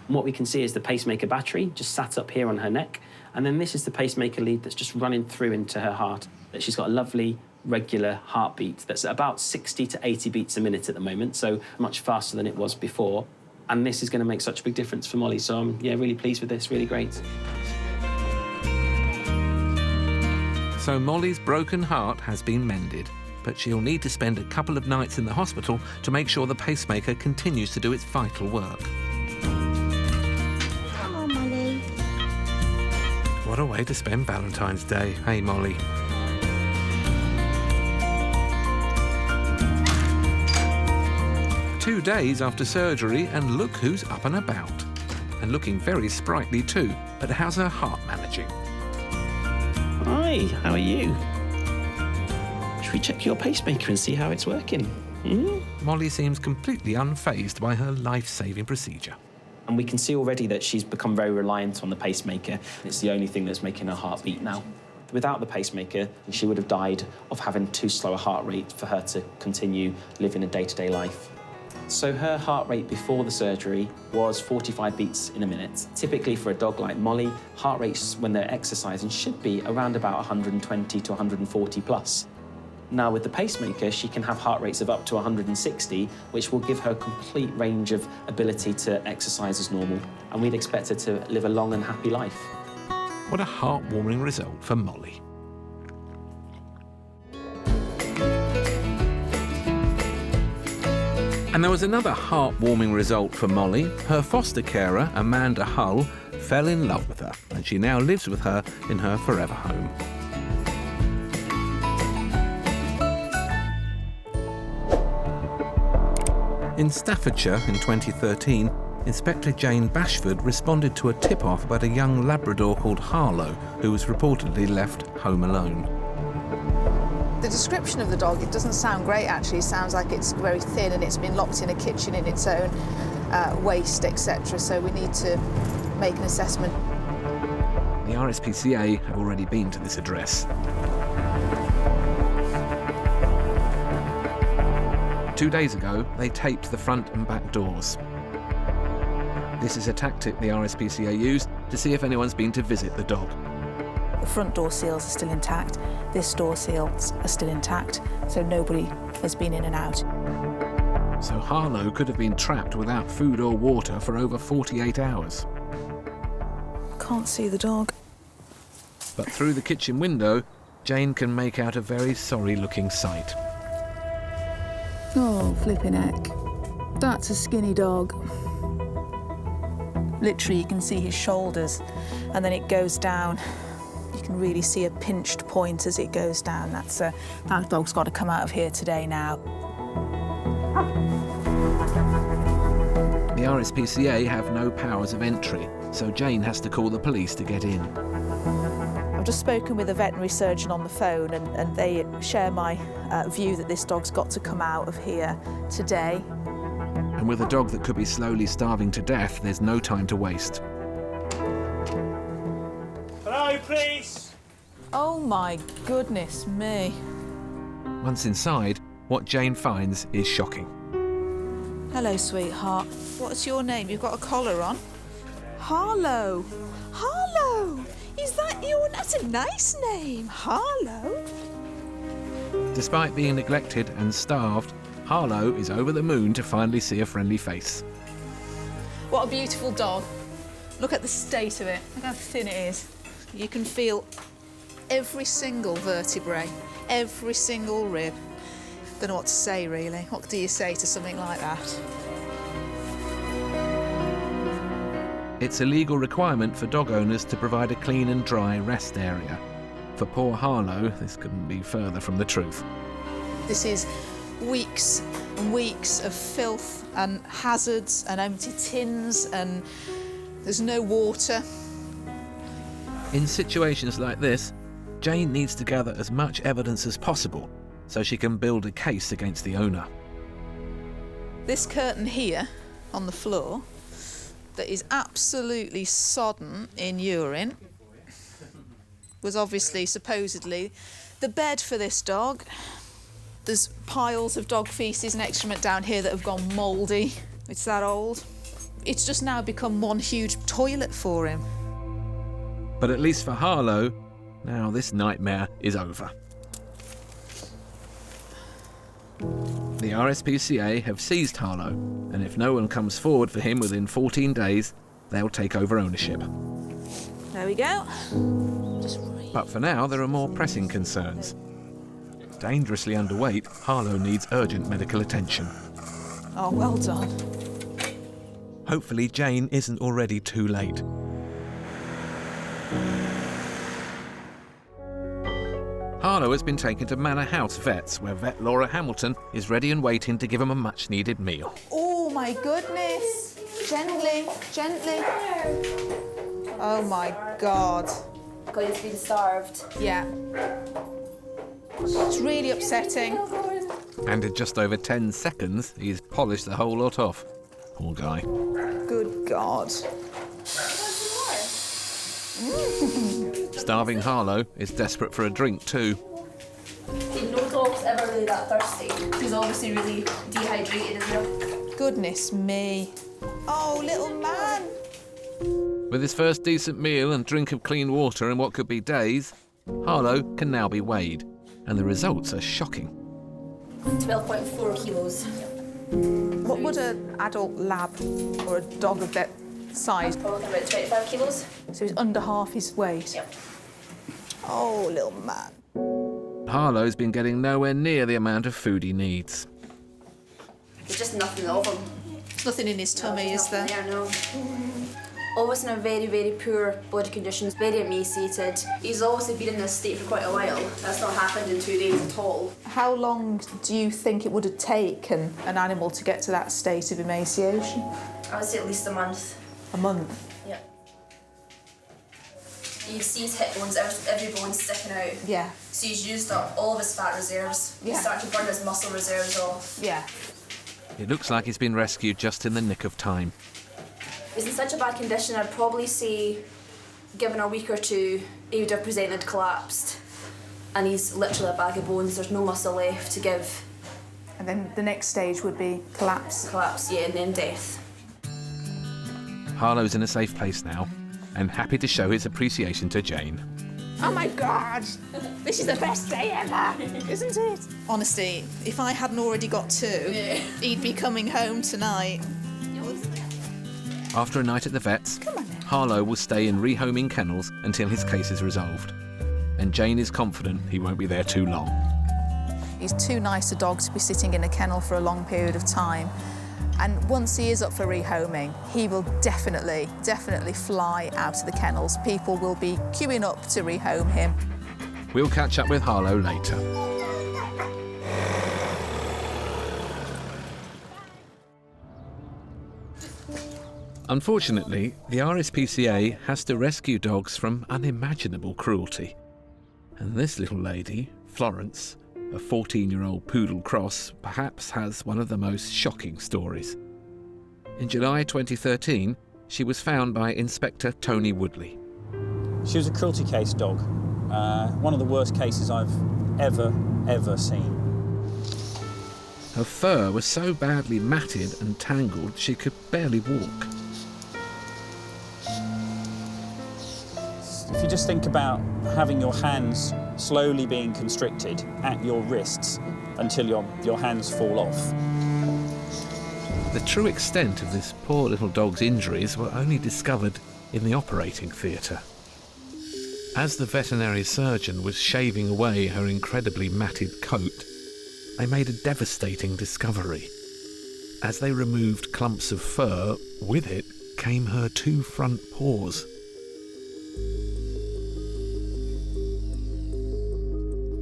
And what we can see is the pacemaker battery just sat up here on her neck. And then this is the pacemaker lead that's just running through into her heart. She's got a lovely, regular heartbeat that's at about 60 to 80 beats a minute at the moment, so much faster than it was before. And this is going to make such a big difference for Molly, so I'm really pleased with this, really great. So Molly's broken heart has been mended, but she'll need to spend a couple of nights in the hospital to make sure the pacemaker continues to do its vital work. Come on, Molly. What a way to spend Valentine's Day, hey Molly? Two days after surgery, and look who's up and about. And looking very sprightly too, but how's her heart managing? Hi, how are you? Should we check your pacemaker and see how it's working? Molly seems completely unfazed by her life-saving procedure. And we can see already that she's become very reliant on the pacemaker. It's the only thing that's making her heart beat now. Without the pacemaker, she would have died of having too slow a heart rate for her to continue living a day-to-day life. So her heart rate before the surgery was 45 beats in a minute. Typically for a dog like Molly, heart rates when they're exercising should be around about 120 to 140 plus. Now with the pacemaker, she can have heart rates of up to 160, which will give her a complete range of ability to exercise as normal. And we'd expect her to live a long and happy life. What a heartwarming result for Molly. And there was another heartwarming result for Molly. Her foster carer, Amanda Hull, fell in love with her, and she now lives with her in her forever home. In Staffordshire in 2013, Inspector Jane Bashford responded to a tip-off about a young Labrador called Harlow, who was reportedly left home alone. The description of the dog, it doesn't sound great actually. It sounds like it's very thin and it's been locked in a kitchen in its own waste, etc. So we need to make an assessment. The RSPCA have already been to this address. 2 days ago, they taped the front and back doors. This is a tactic the RSPCA used to see if anyone's been to visit the dog. The front door seals are still intact. This door seals are still intact, so nobody has been in and out. So Harlow could have been trapped without food or water for over 48 hours. Can't see the dog. But through the kitchen window, Jane can make out a very sorry-looking sight. Oh, flipping heck. That's a skinny dog. Literally, you can see his shoulders, and then it goes down. You can really see a pinched point as it goes down. That dog's got to come out of here today now. The RSPCA have no powers of entry, so Jane has to call the police to get in. I've just spoken with a veterinary surgeon on the phone, and they share my view that this dog's got to come out of here today. And with a dog that could be slowly starving to death, there's no time to waste. Hello, please. Oh my goodness me. Once inside, what Jane finds is shocking. Hello, sweetheart. What's your name? You've got a collar on. Harlow. Harlow! Is that your... That's a nice name, Harlow. Despite being neglected and starved, Harlow is over the moon to finally see a friendly face. What a beautiful dog. Look at the state of it. Look how thin it is. You can feel every single vertebrae, every single rib. Don't know what to say, really. What do you say to something like that? It's a legal requirement for dog owners to provide a clean and dry rest area. For poor Harlow, this couldn't be further from the truth. This is weeks and weeks of filth and hazards and empty tins, and there's no water. In situations like this, Jane needs to gather as much evidence as possible so she can build a case against the owner. This curtain here on the floor that is absolutely sodden in urine was obviously, supposedly, the bed for this dog. There's piles of dog faeces and excrement down here that have gone mouldy. It's that old. It's just now become one huge toilet for him. But at least for Harlow, now this nightmare is over. The RSPCA have seized Harlow, and if no one comes forward for him within 14 days, they'll take over ownership. There we go. But for now, there are more pressing concerns. Dangerously underweight, Harlow needs urgent medical attention. Oh, well done. Hopefully Jane isn't already too late. Harlow has been taken to Manor House Vets, where vet Laura Hamilton is ready and waiting to give him a much-needed meal. Oh, my goodness. Gently, gently. Oh, my God. Because he's been starved. Yeah. It's really upsetting. And in just over 10 seconds, he's polished the whole lot off. Poor guy. Good God. Starving Harlow is desperate for a drink too. No dog's ever really that thirsty. He's obviously really dehydrated as well. Goodness me. Oh, little man. With his first decent meal and drink of clean water in what could be days, Harlow can now be weighed, and the results are shocking. 12.4 kilos. What would an adult lab or a dog of that size? Probably about 25 kilos. So he's under half his weight? Yep. Oh, little man. Harlow's been getting nowhere near the amount of food he needs. There's just nothing of him. There's nothing in his tummy, is there? Yeah, no. Always in a very, very poor body conditions, very emaciated. He's obviously been in this state for quite a while. That's not happened in 2 days at all. How long do you think it would have taken an animal to get to that state of emaciation? I would say at least a month. A month? Yeah. You see his hip bones, every bone sticking out. Yeah. So he's used up all of his fat reserves. Yeah. He's starting to burn his muscle reserves off. Yeah. It looks like he's been rescued just in the nick of time. He's in such a bad condition, I'd probably say, given a week or two, he would have presented collapsed. And he's literally a bag of bones, there's no muscle left to give. And then the next stage would be collapse? Collapse, yeah, and then death. Harlow's in a safe place now, and happy to show his appreciation to Jane. Oh my God! This is the best day ever, isn't it? Honestly, if I hadn't already got two, he'd be coming home tonight. After a night at the vets, Harlow will stay in rehoming kennels until his case is resolved. And Jane is confident he won't be there too long. He's too nice a dog to be sitting in a kennel for a long period of time. And once he is up for rehoming, he will definitely fly out of the kennels. People will be queuing up to rehome him. We'll catch up with Harlow later. Unfortunately, the RSPCA has to rescue dogs from unimaginable cruelty. And this little lady, Florence, a 14-year-old poodle cross, perhaps has one of the most shocking stories. In July 2013, she was found by Inspector Tony Woodley. She was a cruelty case dog. One of the worst cases I've ever seen. Her fur was so badly matted and tangled she could barely walk. If you just think about having your hands slowly being constricted at your wrists until your hands fall off. The true extent of this poor little dog's injuries were only discovered in the operating theatre. As the veterinary surgeon was shaving away her incredibly matted coat, they made a devastating discovery. As they removed clumps of fur, with it came her 2 front paws.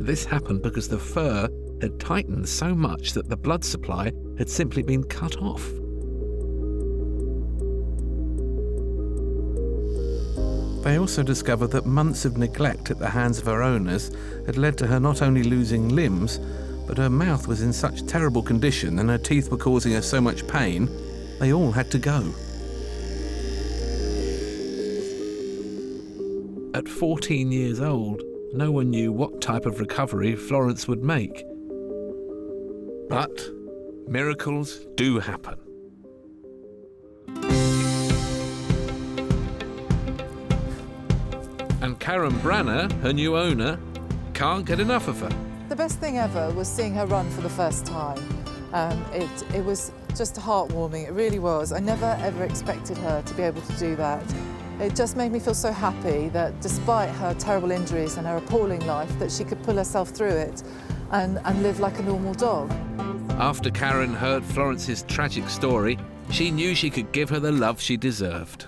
This happened because the fur had tightened so much that the blood supply had simply been cut off. They also discovered that months of neglect at the hands of her owners had led to her not only losing limbs, but her mouth was in such terrible condition and her teeth were causing her so much pain, they all had to go. At 14 years old, no one knew what type of recovery Florence would make. But miracles do happen. And Karen Branner, her new owner, can't get enough of her. The best thing ever was seeing her run for the first time. It was just heartwarming, it really was. I never ever expected her to be able to do that. It just made me feel so happy that despite her terrible injuries and her appalling life, that she could pull herself through it and live like a normal dog. After Karen heard Florence's tragic story, she knew she could give her the love she deserved.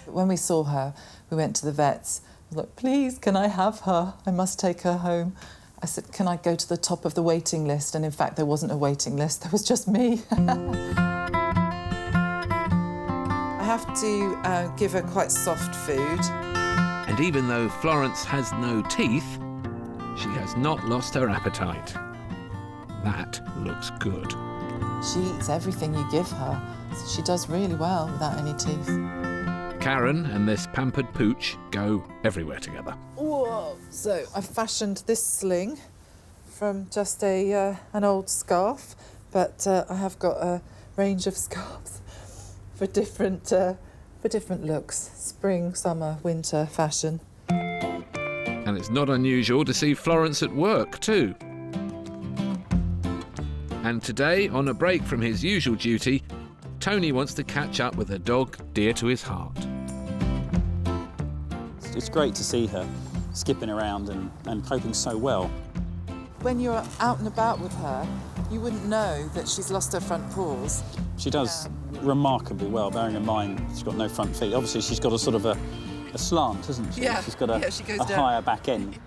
When we saw her, we went to the vets. I was like, please, can I have her? I must take her home. I said, can I go to the top of the waiting list? And in fact, there wasn't a waiting list, there was just me. I have to give her quite soft food. And even though Florence has no teeth, she has not lost her appetite. That looks good. She eats everything you give her. She does really well without any teeth. Karen and this pampered pooch go everywhere together. Whoa! So I fashioned this sling from just an old scarf, but I have got a range of scarves for different looks: spring, summer, winter, fashion. And it's not unusual to see Florence at work too. And today, on a break from his usual duty, Tony wants to catch up with a dog dear to his heart. It's great to see her skipping around and coping so well. When you're out and about with her, you wouldn't know that she's lost her front paws. She does remarkably well, bearing in mind she's got no front feet. Obviously, she's got a sort of a slant, hasn't she? Yeah, she's got she goes a down. higher back end.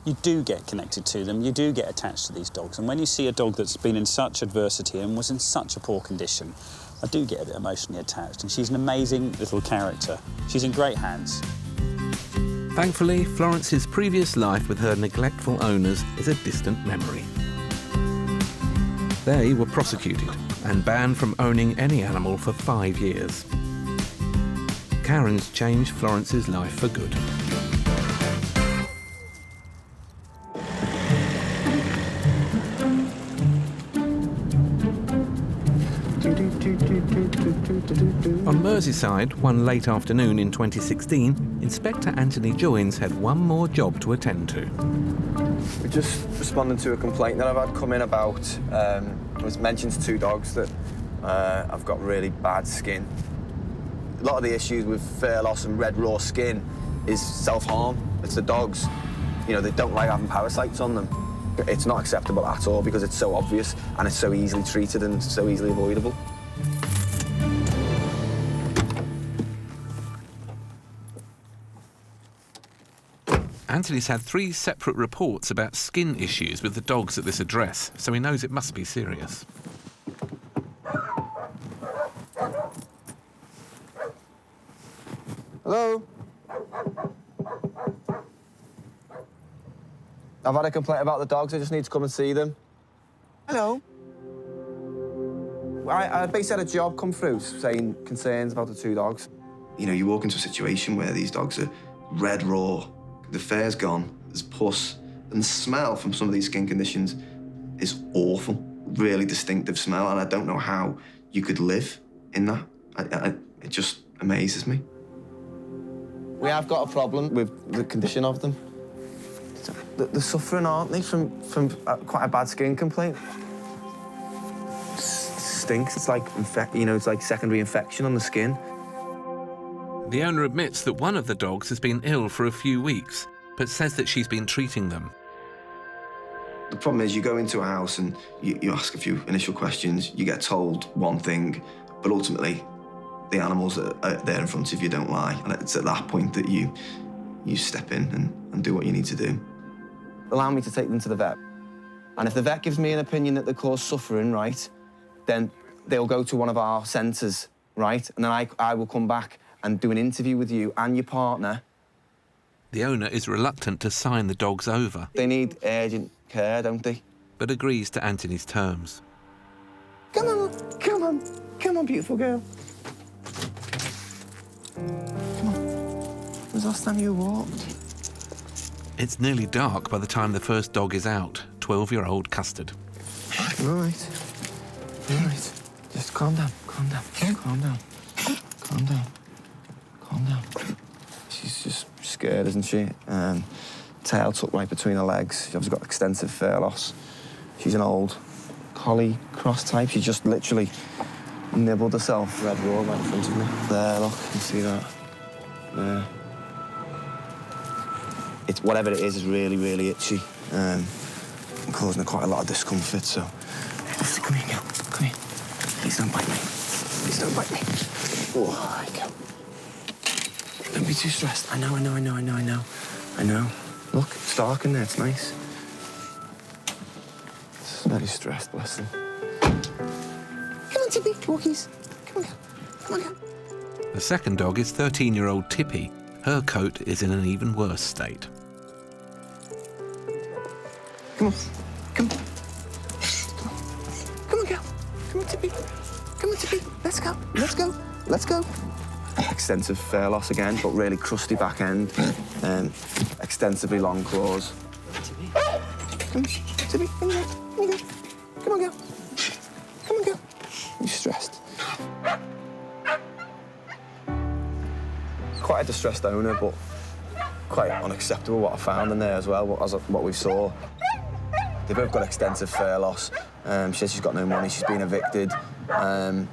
You do get connected to them, you do get attached to these dogs. And when you see a dog that's been in such adversity and was in such a poor condition, I do get a bit emotionally attached. And she's an amazing little character. She's in great hands. Thankfully, Florence's previous life with her neglectful owners is a distant memory. They were prosecuted and banned from owning any animal for 5 years. Karen's changed Florence's life for good. On Merseyside, one late afternoon in 2016, Inspector Anthony Joynes had one more job to attend to. We're just responding to a complaint that I've had come in about. It was mentioned to 2 dogs that I've got really bad skin. A lot of the issues with fur loss and red raw skin is self-harm. It's the dogs. You know, they don't like having parasites on them. It's not acceptable at all because it's so obvious and it's so easily treated and so easily avoidable. Anthony's had 3 separate reports about skin issues with the dogs at this address, so he knows it must be serious. Hello? I've had a complaint about the dogs. I just need to come and see them. Hello? I basically had a job come through saying concerns about the 2 dogs. You know, you walk into a situation where these dogs are red raw, the fur's gone, there's pus, and the smell from some of these skin conditions is awful, really distinctive smell, and I don't know how you could live in that. It just amazes me. We have got a problem with the condition of them. They're suffering, aren't they, from quite a bad skin complaint? Stinks. It's like, it's like secondary infection on the skin. The owner admits that one of the dogs has been ill for a few weeks, but says that she's been treating them. The problem is you go into a house and you ask a few initial questions, you get told one thing, but ultimately the animals that are there in front of you don't lie, and it's at that point that you step in and do what you need to do. Allow me to take them to the vet. And if the vet gives me an opinion that they cause suffering, right, then they'll go to one of our centres, right? And then I will come back and do an interview with you and your partner. The owner is reluctant to sign the dogs over. They need urgent care, don't they? But agrees to Anthony's terms. Come on, come on, come on, beautiful girl. Come on. When was the last time you walked? It's nearly dark by the time the first dog is out, 12-year-old Custard. All right. All right. Just calm down, calm down, calm down. Calm down. Calm down. She's just scared, isn't she? Tail tucked right between her legs. She's obviously got extensive fur loss. She's an old collie cross type. She just literally nibbled herself. Red raw right in front of me. There, look, you can see that. There. It's whatever it is really, really itchy. Causing her quite a lot of discomfort, so. Come here, girl. Come here. Please don't bite me. Please don't bite me. Oh, there you go. Don't be too stressed. I know. Look, it's dark in there, it's nice. It's very stressed, bless them. Come on, Tippy, walkies. Come on, girl. Come on, girl. The second dog is 13-year-old Tippy. Her coat is in an even worse state. Come on. Come on. Come on, girl. Come on, Tippy. Come on, Tippy. Let's go. Let's go. Let's go. Extensive fur loss again, but really crusty back end. Extensively long claws. Tippy. Come on, Tippy. Come on, girl. Come on, girl. Come on, girl. You're stressed. Quite a distressed owner, but quite unacceptable what I found in there as well, what we saw. They've both got extensive fur loss. She says she's got no money, she's been evicted. But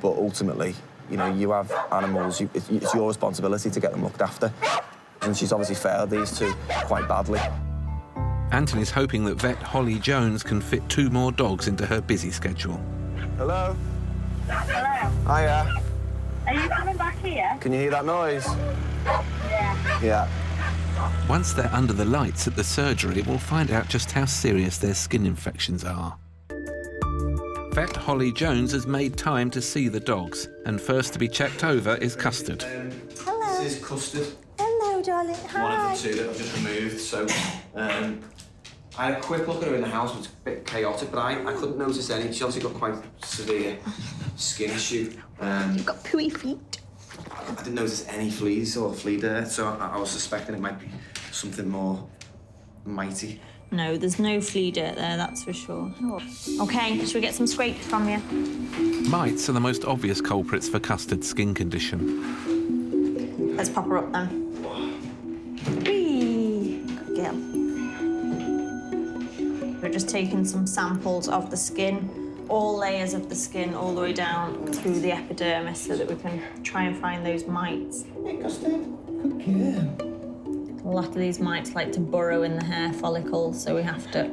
ultimately, you know, you have animals, it's your responsibility to get them looked after. And she's obviously failed these two quite badly. Anthony's hoping that vet Holly Jones can fit 2 more dogs into her busy schedule. Hello? Hello. Hiya. Are you coming back here? Can you hear that noise? Yeah. Yeah. Once they're under the lights at the surgery, we'll find out just how serious their skin infections are. Vet Holly Jones has made time to see the dogs, and first to be checked over is Custard. Hello. This is Custard. Hello, darling. Hi. One of the 2 that I've just removed, so I had a quick look at her in the house. It was a bit chaotic, but I couldn't notice any. She's obviously got quite severe skin issue. You've got pooey feet. I didn't notice any fleas or flea dirt, so I was suspecting it might be something more mighty. No, there's no flea dirt there, that's for sure. OK, should we get some scrapes from you? Mites are the most obvious culprits for Custard's skin condition. Let's pop her up then. Whee! Good girl. We're just taking some samples of the skin, all layers of the skin, all the way down through the epidermis so that we can try and find those mites. Hey, Custard. Good girl. A lot of these mites like to burrow in the hair follicles, so we have to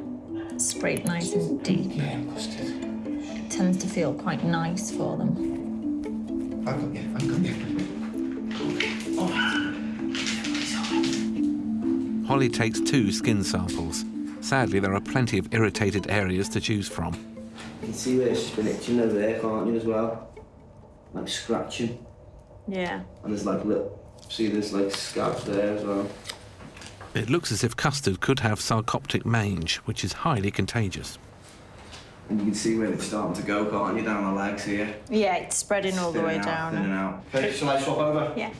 scrape nice and deep. It tends to feel quite nice for them. I've got you. Holly takes 2 skin samples. Sadly, there are plenty of irritated areas to choose from. You can see where she's been itching over there, can't you, as well? Like scratching. Yeah. And there's like there's like scabs there as well. It looks as if Custard could have sarcoptic mange, which is highly contagious. And you can see where it's starting to go, can't you, down the legs here? Yeah, it's spreading all the way down. Thinning out. Okay, shall I swap over? Yeah.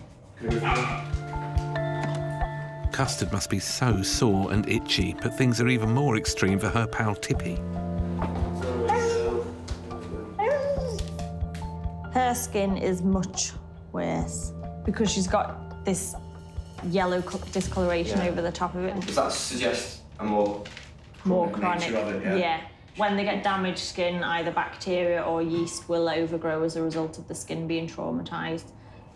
Custard must be so sore and itchy, but things are even more extreme for her pal Tippy. Her skin is much worse because she's got this yellow discoloration over the top of it. Does that suggest a more chronic? Nature of it, yeah. When they get damaged skin, either bacteria or yeast will overgrow as a result of the skin being traumatised.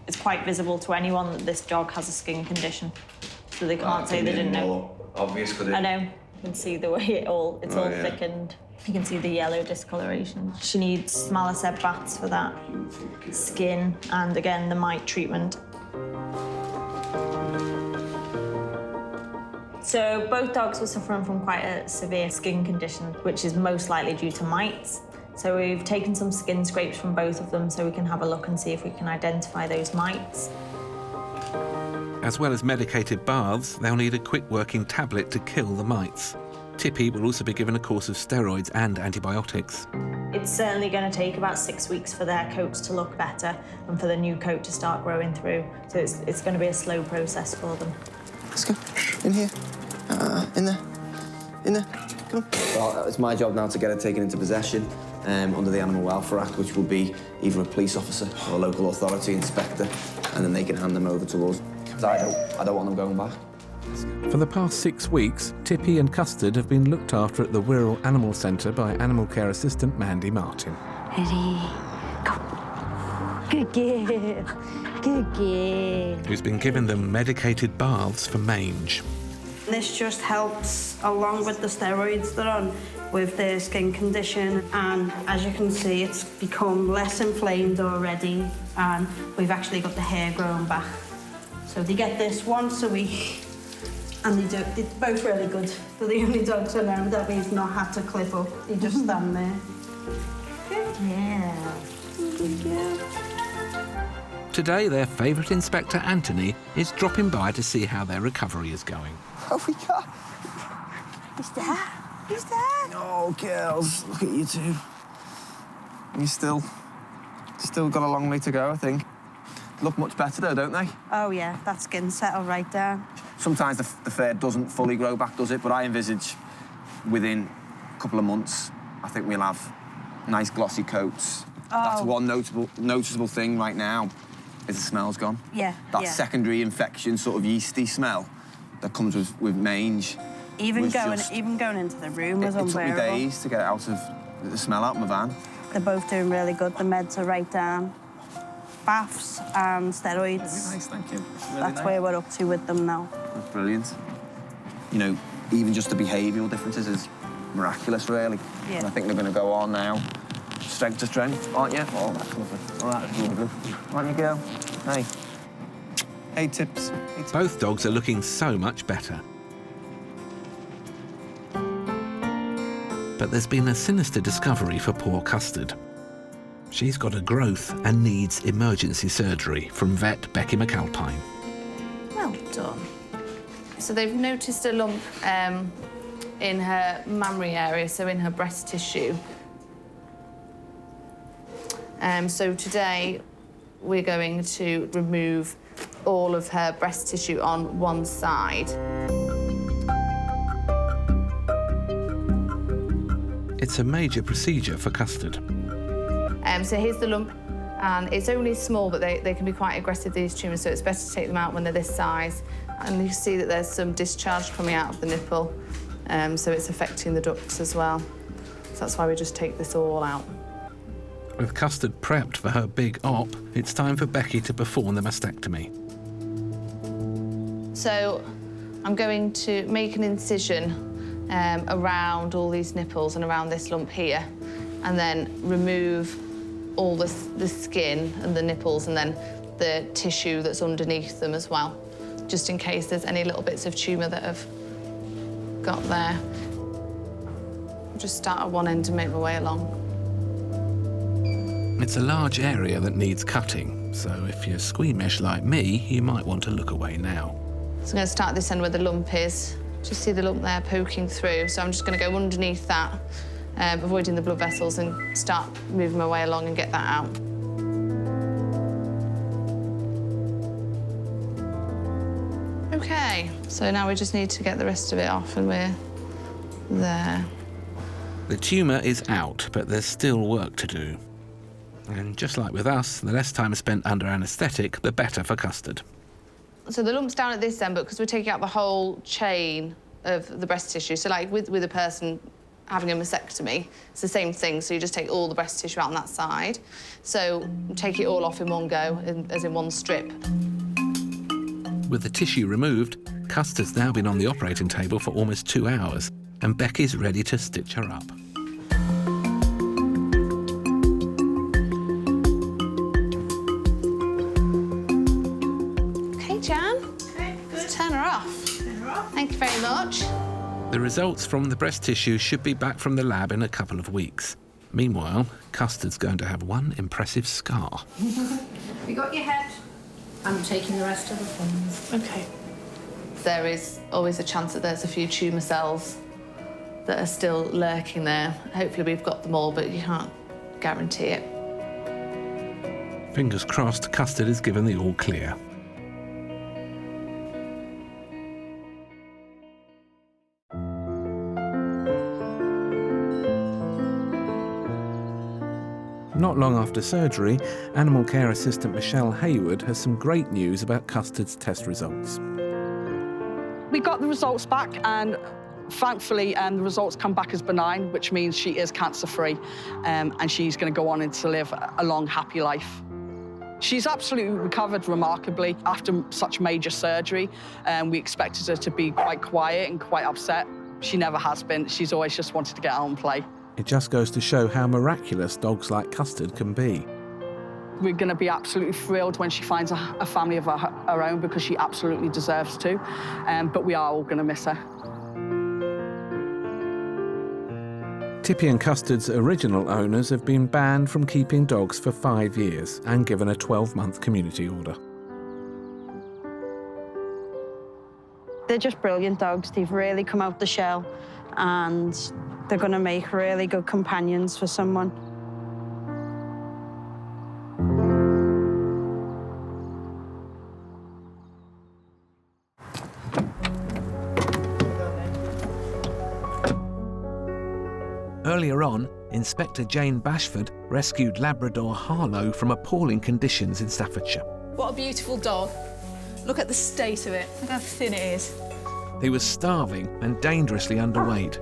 It's quite visible to anyone that this dog has a skin condition, so they can't say they didn't know. Obvious, could it? I know. You can see the way it's all thickened. You can see the yellow discoloration. She needs Malaseb baths for that skin and, again, the mite treatment. So both dogs were suffering from quite a severe skin condition, which is most likely due to mites. So we've taken some skin scrapes from both of them so we can have a look and see if we can identify those mites. As well as medicated baths, they'll need a quick-working tablet to kill the mites. Tippy will also be given a course of steroids and antibiotics. It's certainly going to take about 6 weeks for their coats to look better and for the new coat to start growing through. So it's going to be a slow process for them. Let's go. In here. In there. In there. Well, it's my job now to get her taken into possession under the Animal Welfare Act, which will be either a police officer or a local authority inspector, and then they can hand them over to us. Because I don't want them going back. For the past 6 weeks, Tippy and Custard have been looked after at the Wirral Animal Centre by animal care assistant Mandy Martin. Ready, go. Good girl. Good girl. Who's been giving them medicated baths for mange. This just helps, along with the steroids they're on, with their skin condition, and as you can see, it's become less inflamed already, and we've actually got the hair growing back. So they get this once a week, and they're both really good. They're the only dogs I know that we've not had to clip up. They just stand there. Good girl. Good girl. Today, their favourite inspector, Anthony, is dropping by to see how their recovery is going. Oh, we got... He's there. He's there. Oh, girls, look at you two. You still got a long way to go, I think. Look much better, though, don't they? Oh, yeah, that skin's settled right down. Sometimes the fur doesn't fully grow back, does it? But I envisage within a couple of months, I think we'll have nice glossy coats. Oh. That's one noticeable thing right now, is the smell's gone. Yeah, That secondary infection, sort of yeasty smell that comes with mange. Even going into the room was It took me unbearable. days to get the smell out of my van. They're both doing really good. The meds are right down. Baths and steroids. Very nice, thank you. That's where we're up to with them now. That's brilliant. You know, even just the behavioural differences is miraculous, really. Yeah. And I think they're going to go on now, strength to strength, aren't you? Oh, that's lovely. Oh, that's lovely. Aren't you, girl? Hey. Hey, Tips. Hey, Tips. Both dogs are looking so much better. But there's been a sinister discovery for poor Custard. She's got a growth and needs emergency surgery from vet Becky McAlpine. Well done. So they've noticed a lump in her mammary area, so in her breast tissue. So today we're going to remove all of her breast tissue on one side. It's a major procedure for Custard. So here's the lump, and it's only small, but they can be quite aggressive, these tumours, so it's better to take them out when they're this size. And you see that there's some discharge coming out of the nipple, so it's affecting the ducts as well. So that's why we just take this all out. With Custard prepped for her big op, it's time for Becky to perform the mastectomy. So I'm going to make an incision around all these nipples and around this lump here, and then remove all the skin and the nipples and then the tissue that's underneath them as well, just in case there's any little bits of tumour that have got there. I'll just start at one end and make my way along. It's a large area that needs cutting, so if you're squeamish like me, you might want to look away now. So I'm going to start at this end where the lump is. Just see the lump there poking through, so I'm just going to go underneath that, avoiding the blood vessels, and start moving my way along and get that out. OK, so now we just need to get the rest of it off, and we're there. The tumour is out, but there's still work to do. And just like with us, the less time spent under anaesthetic, the better for Custard. So the lump's down at this end, but because we're taking out the whole chain of the breast tissue, so like with a person having a mastectomy, it's the same thing, so you just take all the breast tissue out on that side. So take it all off in one go, as in one strip. With the tissue removed, Custard's now been on the operating table for almost 2 hours, and Becky's ready to stitch her up. OK, Jan. OK, good. Let's turn her off. Turn her off. Thank you very much. The results from the breast tissue should be back from the lab in a couple of weeks. Meanwhile, Custard's going to have one impressive scar. You got your head? I'm taking the rest of the things. OK. There is always a chance that there's a few tumour cells that are still lurking there. Hopefully we've got them all, but you can't guarantee it. Fingers crossed, Custard is given the all clear. Not long after surgery, animal care assistant Michelle Hayward has some great news about Custard's test results. We got the results back, and thankfully the results come back as benign, which means she is cancer-free, and she's going to go on and to live a long, happy life. She's absolutely recovered remarkably after such major surgery. We expected her to be quite quiet and quite upset. She never has been. She's always just wanted to get out and play. It just goes to show how miraculous dogs like Custard can be. We're going to be absolutely thrilled when she finds a family of her own, because she absolutely deserves to, but we are all going to miss her. Tippy and Custard's original owners have been banned from keeping dogs for 5 years and given a 12-month community order. They're just brilliant dogs. They've really come out the shell, and they're going to make really good companions for someone. Earlier on, Inspector Jane Bashford rescued Labrador Harlow from appalling conditions in Staffordshire. What a beautiful dog. Look at the state of it. Look how thin it is. He was starving and dangerously underweight.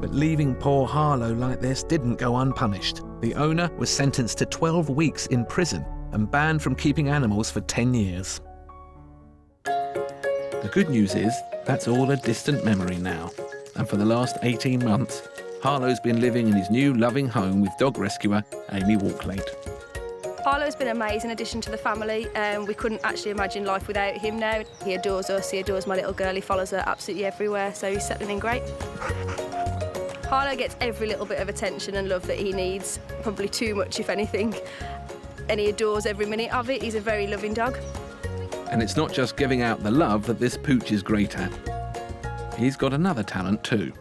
But leaving poor Harlow like this didn't go unpunished. The owner was sentenced to 12 weeks in prison and banned from keeping animals for 10 years. The good news is, that's all a distant memory now. And for the last 18 months, Harlow's been living in his new loving home with dog rescuer Amy Walklade. Harlow's been an amazing addition to the family. We couldn't actually imagine life without him now. He adores us, he adores my little girl, he follows her absolutely everywhere, so he's settling in great. Harlow gets every little bit of attention and love that he needs, probably too much if anything, and he adores every minute of it. He's a very loving dog. And it's not just giving out the love that this pooch is great at. He's got another talent too.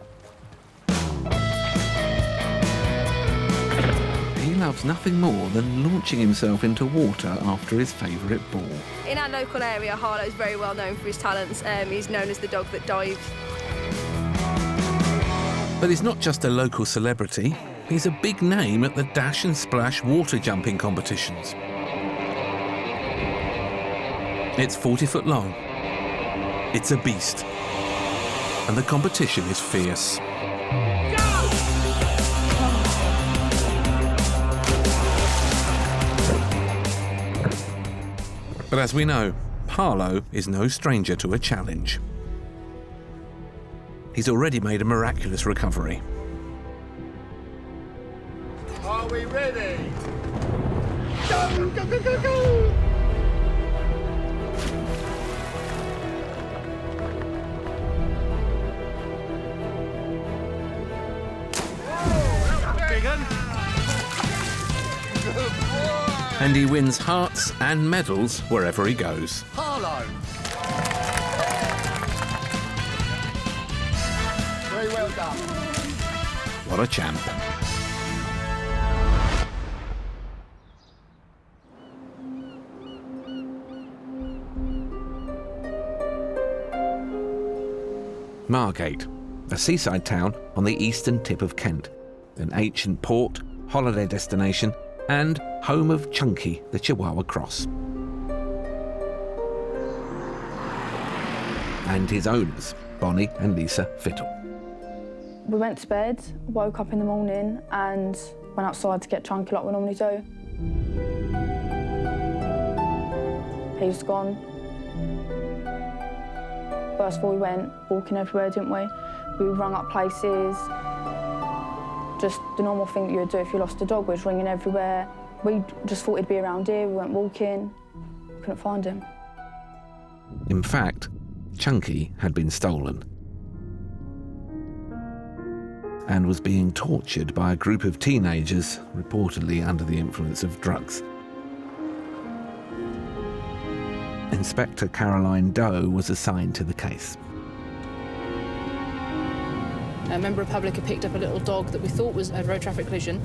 He loves nothing more than launching himself into water after his favourite ball. In our local area, Harlow's very well known for his talents. He's known as the dog that dives. But he's not just a local celebrity, he's a big name at the Dash and Splash water jumping competitions. It's 40 foot long, it's a beast, and the competition is fierce. But as we know, Harlow is no stranger to a challenge. He's already made a miraculous recovery. Are we ready? Go, go, go, go, go! And he wins hearts and medals wherever he goes. Harlow! Very well done. What a champ. Margate, a seaside town on the eastern tip of Kent, an ancient port, holiday destination, and home of Chunky, the Chihuahua Cross. And his owners, Bonnie and Lisa Fittle. We went to bed, woke up in the morning and went outside to get Chunky like we normally do. He was gone. First of all, we went walking everywhere, didn't we? We rung up places. Just the normal thing that you would do if you lost a dog, was ringing everywhere. We just thought he'd be around here, we went walking, couldn't find him. In fact, Chunky had been stolen and was being tortured by a group of teenagers, reportedly under the influence of drugs. Inspector Caroline Doe was assigned to the case. A member of public had picked up a little dog that we thought was a road traffic collision.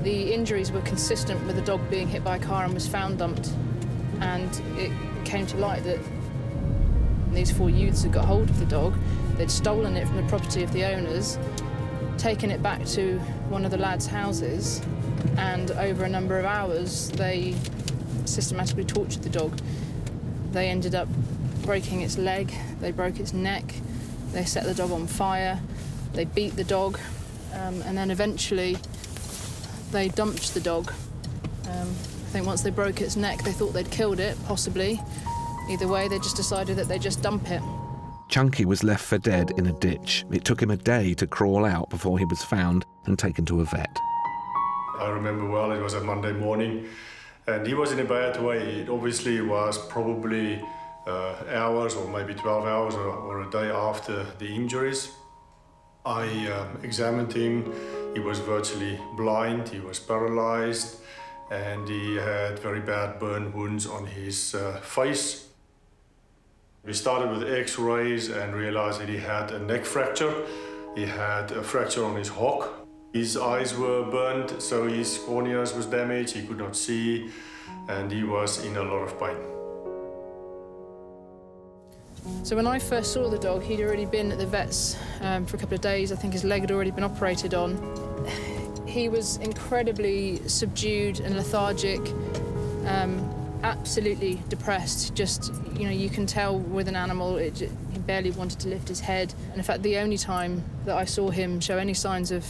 The injuries were consistent with the dog being hit by a car and was found dumped. And it came to light that these four youths had got hold of the dog. They'd stolen it from the property of the owners, taken it back to one of the lads' houses, And over a number of hours, they systematically tortured the dog. They ended up breaking its leg, they broke its neck, they set the dog on fire, they beat the dog, and then eventually they dumped the dog. I think once they broke its neck, they thought they'd killed it, possibly. Either way, they just decided that they'd just dump it. Chunky was left for dead in a ditch. It took him a day to crawl out before he was found and taken to a vet. I remember well, it was a Monday morning, and he was in a bad way. It obviously was probably hours or maybe 12 hours or a day after the injuries. I examined him. He was virtually blind, he was paralyzed, and he had very bad burn wounds on his face. We started with x-rays and realized that he had a neck fracture. He had a fracture on his hock. His eyes were burned, so his corneas was damaged, he could not see, and he was in a lot of pain. So when I first saw the dog, he'd already been at the vet's for a couple of days. I think his leg had already been operated on. He was incredibly subdued and lethargic, absolutely depressed. Just, you know, you can tell with an animal, he barely wanted to lift his head. And in fact, the only time that I saw him show any signs of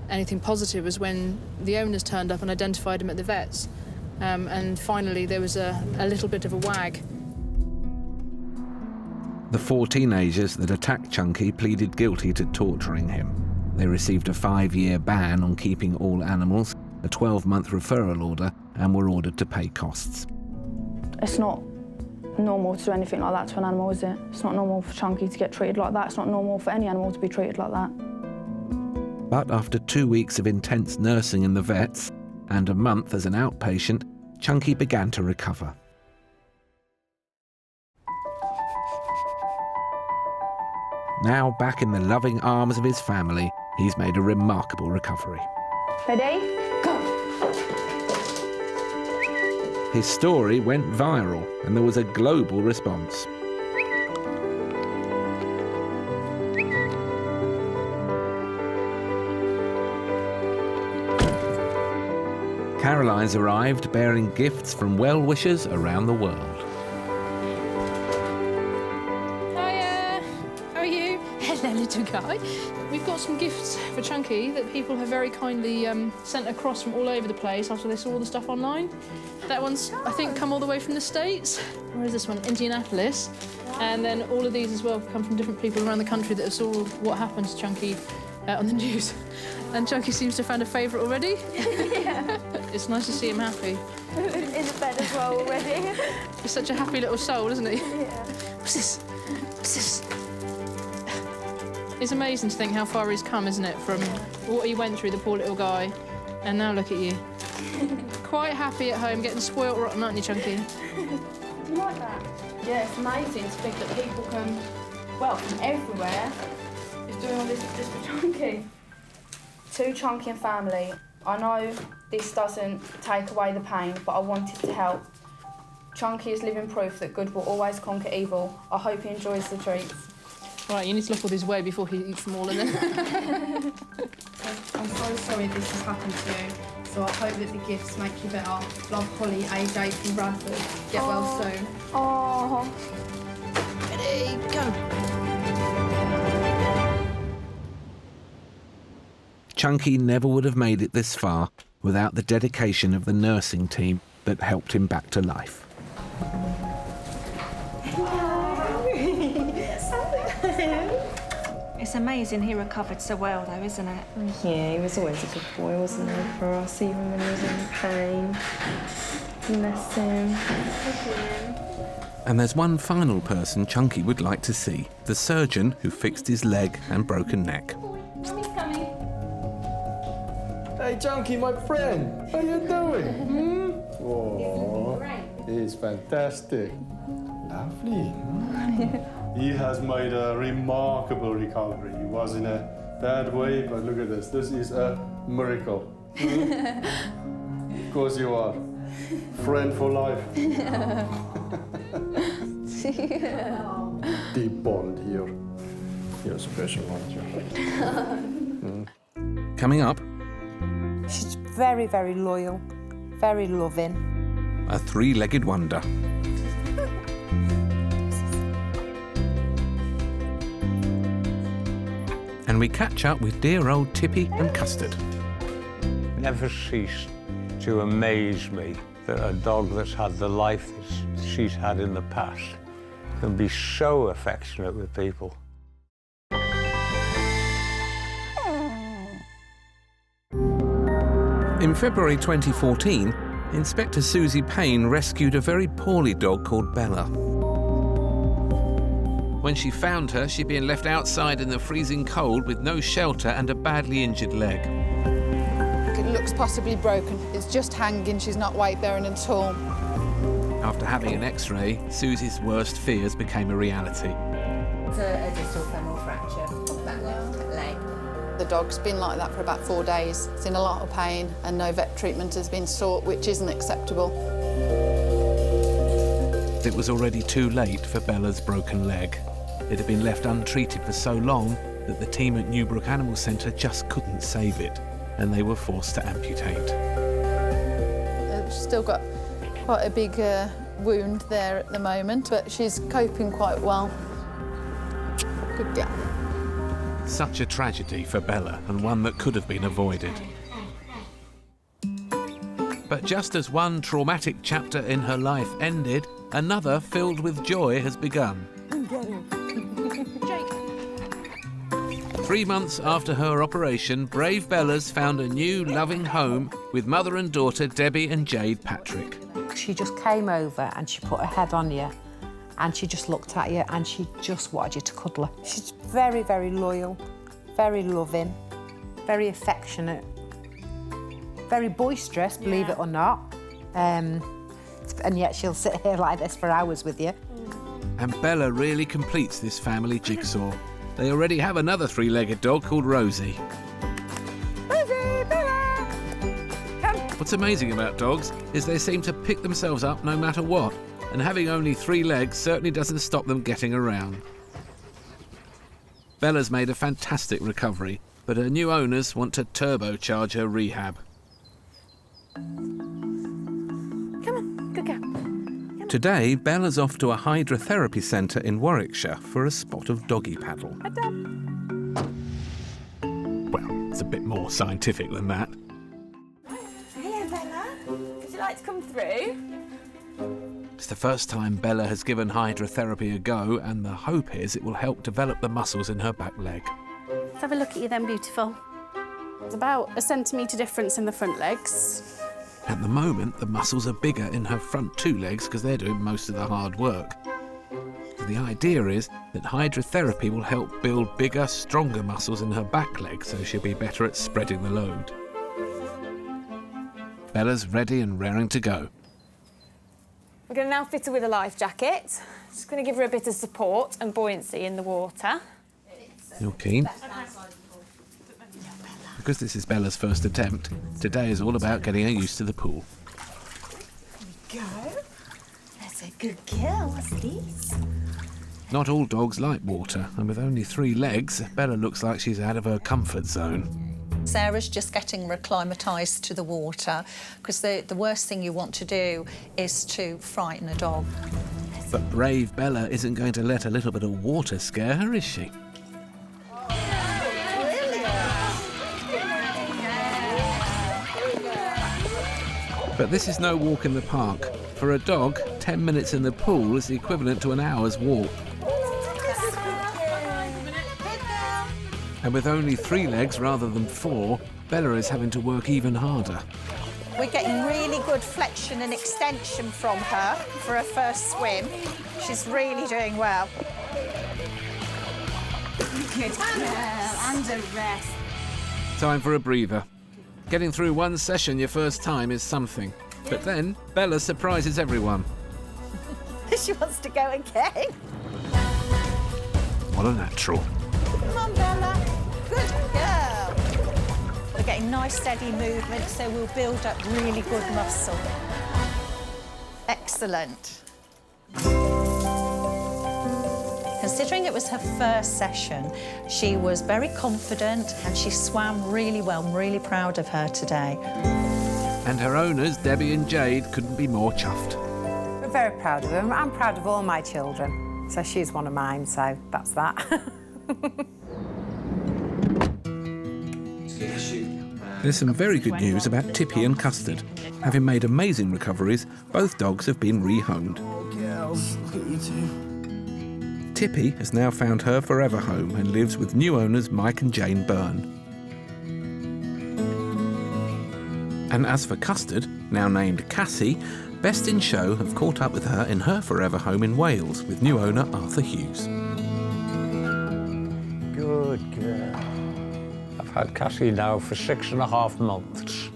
anything positive was when the owners turned up and identified him at the vet's. And finally, there was a little bit of a wag. The 4 teenagers that attacked Chunky pleaded guilty to torturing him. They received a 5-year ban on keeping all animals, a 12-month referral order, and were ordered to pay costs. It's not normal to do anything like that to an animal, is it? It's not normal for Chunky to get treated like that. It's not normal for any animal to be treated like that. But after 2 weeks of intense nursing in the vets and a month as an outpatient, Chunky began to recover. Now back in the loving arms of his family, he's made a remarkable recovery. Ready? Go! His story went viral and there was a global response. Caroline's arrived bearing gifts from well-wishers around the world. Hiya! How are you? Hello, little guy. We've got some gifts for Chunky that people have very kindly sent across from all over the place after they saw all the stuff online. That one's, I think, come all the way from the States. Where is this one? Indianapolis. And then all of these as well come from different people around the country that saw what happened to Chunky on the news. And Chunky seems to have found a favourite already. Yeah. It's nice to see him happy. In the bed as well already. He's such a happy little soul, isn't he? Yeah. What's this? What's this? It's amazing to think how far he's come, isn't it? From what he went through, the poor little guy, and now look at you. Quite happy at home, getting spoilt rotten, aren't you, Chunky? You like that? Yeah, it's amazing to think that people can, well, from everywhere, is doing all this just for Chunky. To Chunky and family, I know this doesn't take away the pain, but I wanted to help. Chunky is living proof that good will always conquer evil. I hope he enjoys the treats. Right, you need to look all his way before he eats them all, and then. I'm so sorry this has happened to you, so I hope that the gifts make you better. Love, Holly, AJ from Bradford. Get well soon. Oh. Ready, go. Chunky never would have made it this far without the dedication of the nursing team that helped him back to life. It's amazing he recovered so well, though, isn't it? Yeah, he was always a good boy, wasn't he, for us, even when he was in pain. Bless him. And there's one final person Chunky would like to see, the surgeon who fixed his leg and broken neck. Mommy's coming. Hey, Chunky, my friend. How you doing? Oh, he's fantastic. Lovely. He has made a remarkable recovery. He was in a bad way, but look at this. This is a miracle. Of course you are. Friend for life. Deep bond here. You're special, aren't you? Coming up, She's very, very loyal, very loving. A three-legged wonder. And we catch up with dear old Tippy and Custard. Never ceased to amaze me that a dog that's had the life that she's had in the past can be so affectionate with people. In February 2014, Inspector Susie Payne rescued a very poorly dog called Bella. When she found her, she'd been left outside in the freezing cold with no shelter and a badly injured leg. It looks possibly broken. It's just hanging, she's not weight-bearing at all. After having an X-ray, Susie's worst fears became a reality. It's a distal femoral fracture of that leg. The dog's been like that for about 4 days. It's in a lot of pain and no vet treatment has been sought, which isn't acceptable. It was already too late for Bella's broken leg. It had been left untreated for so long that the team at Newbrook Animal Centre just couldn't save it, and they were forced to amputate. She's still got quite a big wound there at the moment, but she's coping quite well. Good girl. Such a tragedy for Bella, and one that could have been avoided. But just as one traumatic chapter in her life ended, another filled with joy has begun. 3 months after her operation, brave Bella's found a new loving home with mother and daughter Debbie and Jade Patrick. She just came over and she put her head on you and she just looked at you and she just wanted you to cuddle her. She's very, very loyal, very loving, very affectionate, very boisterous, believe it or not. And yet she'll sit here like this for hours with you. And Bella really completes this family jigsaw. They already have another three-legged dog called Rosie. Rosie, Bella! Come. What's amazing about dogs is they seem to pick themselves up no matter what, and having only 3 legs certainly doesn't stop them getting around. Bella's made a fantastic recovery, but her new owners want to turbocharge her rehab. Come on, good girl. Today, Bella's off to a hydrotherapy centre in Warwickshire for a spot of doggy paddle. Well, it's a bit more scientific than that. Hello, Bella. Would you like to come through? It's the first time Bella has given hydrotherapy a go, and the hope is it will help develop the muscles in her back leg. Let's have a look at you then, beautiful. It's about a centimetre difference in the front legs. At the moment, the muscles are bigger in her front 2 legs because they're doing most of the hard work. The idea is that hydrotherapy will help build bigger, stronger muscles in her back leg so she'll be better at spreading the load. Bella's ready and raring to go. We're going to now fit her with a life jacket. Just going to give her a bit of support and buoyancy in the water. You're keen? Because this is Bella's first attempt, today is all about getting her used to the pool. Go. That's a good girl. What's this? Not all dogs like water, and with only 3 legs, Bella looks like she's out of her comfort zone. Sarah's just getting acclimatised to the water, because the worst thing you want to do is to frighten a dog. But brave Bella isn't going to let a little bit of water scare her, is she? But this is no walk in the park. For a dog, 10 minutes in the pool is the equivalent to an hour's walk. And with only 3 legs rather than 4, Bella is having to work even harder. We're getting really good flexion and extension from her for her first swim. She's really doing well. Good girl. And a rest. Time for a breather. Getting through one session your first time is something. But then, Bella surprises everyone. She wants to go again. What a natural. Come on, Bella. Good girl. We're getting nice, steady movement, so we'll build up really good muscle. Excellent. Her Considering it was her first session, she was very confident and she swam really well. I'm really proud of her today. And her owners, Debbie and Jade, couldn't be more chuffed. We're very proud of her. I'm proud of all my children. So she's one of mine, so that's that. There's some very good news about Tippy and Custard. Having made amazing recoveries, both dogs have been rehomed. Girls, look at you two. Tippy has now found her forever home and lives with new owners Mike and Jane Byrne. And as for Custard, now named Cassie, Best in Show have caught up with her in her forever home in Wales with new owner Arthur Hughes. Good girl. I've had Cassie now for 6.5 months.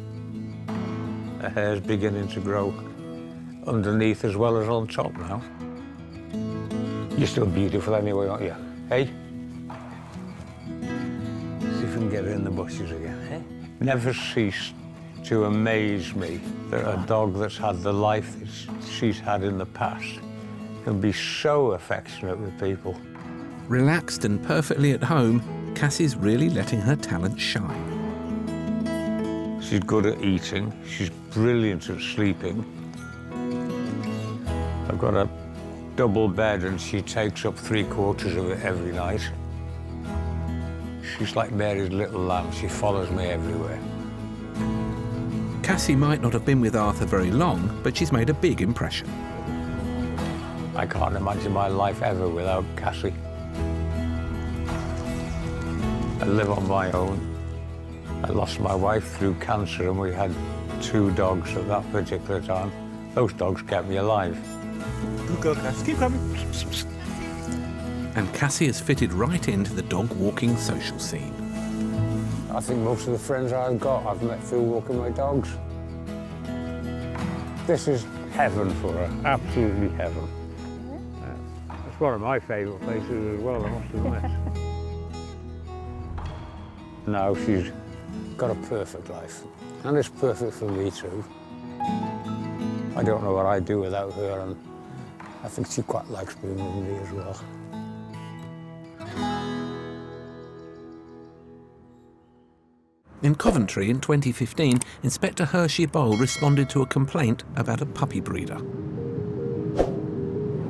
Her hair's beginning to grow underneath as well as on top now. You're still beautiful anyway, aren't you? Hey? See if we can get her in the bushes again, eh? Never ceased to amaze me that a dog that's had the life that she's had in the past can be so affectionate with people. Relaxed and perfectly at home, Cassie's really letting her talent shine. She's good at eating. She's brilliant at sleeping. I've got a double bed and she takes up 3/4 of it every night. She's like Mary's little lamb. She follows me everywhere. Cassie might not have been with Arthur very long, but she's made a big impression. I can't imagine my life ever without Cassie. I live on my own. I lost my wife through cancer and we had 2 dogs at that particular time. Those dogs kept me alive. Good girl, Cass. Keep coming. And Cassie has fitted right into the dog walking social scene. I think most of the friends I've got, I've met through walking my dogs. This is heaven for her, absolutely heaven. It's one of my favourite places as well, I must admit. Now she's got a perfect life, and it's perfect for me too. I don't know what I'd do without her, and I think she quite likes being with me as well. In Coventry in 2015, Inspector Hershey Bowl responded to a complaint about a puppy breeder.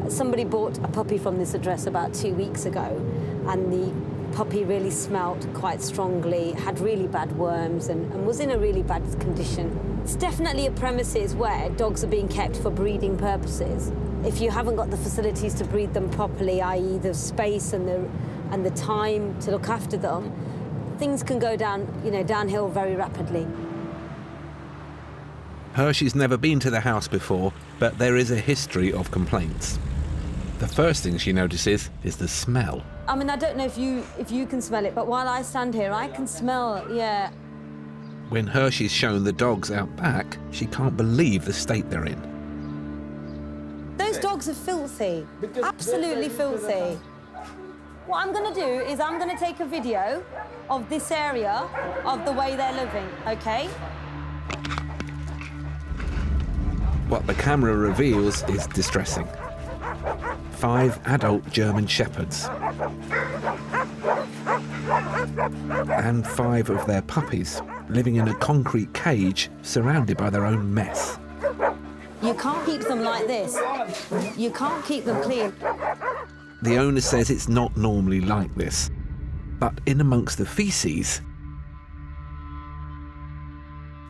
Somebody bought a puppy from this address about 2 weeks ago, and the puppy really smelt quite strongly, had really bad worms, and was in a really bad condition. It's definitely a premises where dogs are being kept for breeding purposes. If you haven't got the facilities to breed them properly, i.e. the space and the time to look after them, things can go downhill very rapidly. Hershey's never been to the house before, but there is a history of complaints. The first thing she notices is the smell. I mean, I don't know if you can smell it, but while I stand here, I can smell, yeah. When Hershey's shown the dogs out back, she can't believe the state they're in. Those dogs are filthy, absolutely filthy. What I'm going to do is I'm going to take a video of this area of the way they're living, okay? What the camera reveals is distressing. 5 adult German Shepherds. And 5 of their puppies living in a concrete cage surrounded by their own mess. You can't keep them like this. You can't keep them clean. The owner says it's not normally like this, but in amongst the feces,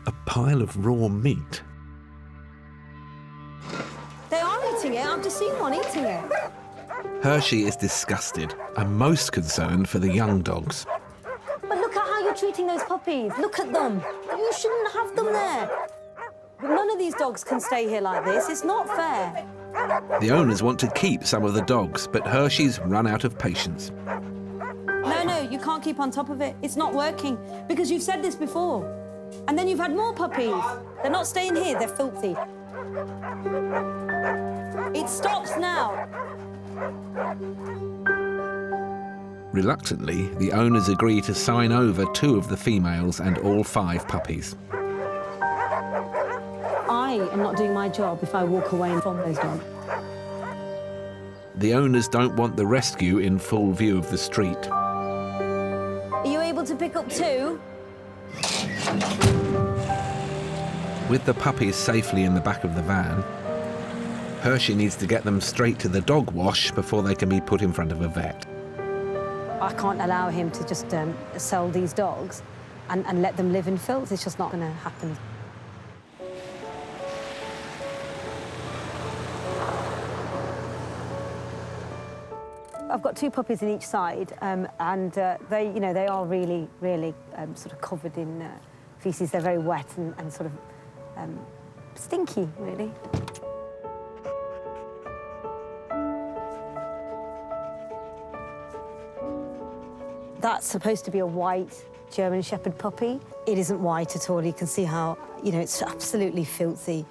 a pile of raw meat. They are eating it. I've just seen one eating it. Hershey is disgusted and most concerned for the young dogs. But look at how you're treating those puppies. Look at them. You shouldn't have them there. None of these dogs can stay here like this. It's not fair. The owners want to keep some of the dogs, but Hershey's run out of patience. No, you can't keep on top of it. It's not working, because you've said this before. And then you've had more puppies. They're not staying here, they're filthy. It stops now. Reluctantly, the owners agree to sign over 2 of the females and all 5 puppies. I am not doing my job if I walk away from those dogs. The owners don't want the rescue in full view of the street. Are you able to pick up 2? With the puppies safely in the back of the van, Hershey needs to get them straight to the dog wash before they can be put in front of a vet. I can't allow him to just sell these dogs and let them live in filth. It's just not going to happen. I've got 2 puppies in each side, and they, they are really, really sort of covered in feces. They're very wet and sort of stinky, really. That's supposed to be a white German Shepherd puppy. It isn't white at all. You can see how, it's absolutely filthy.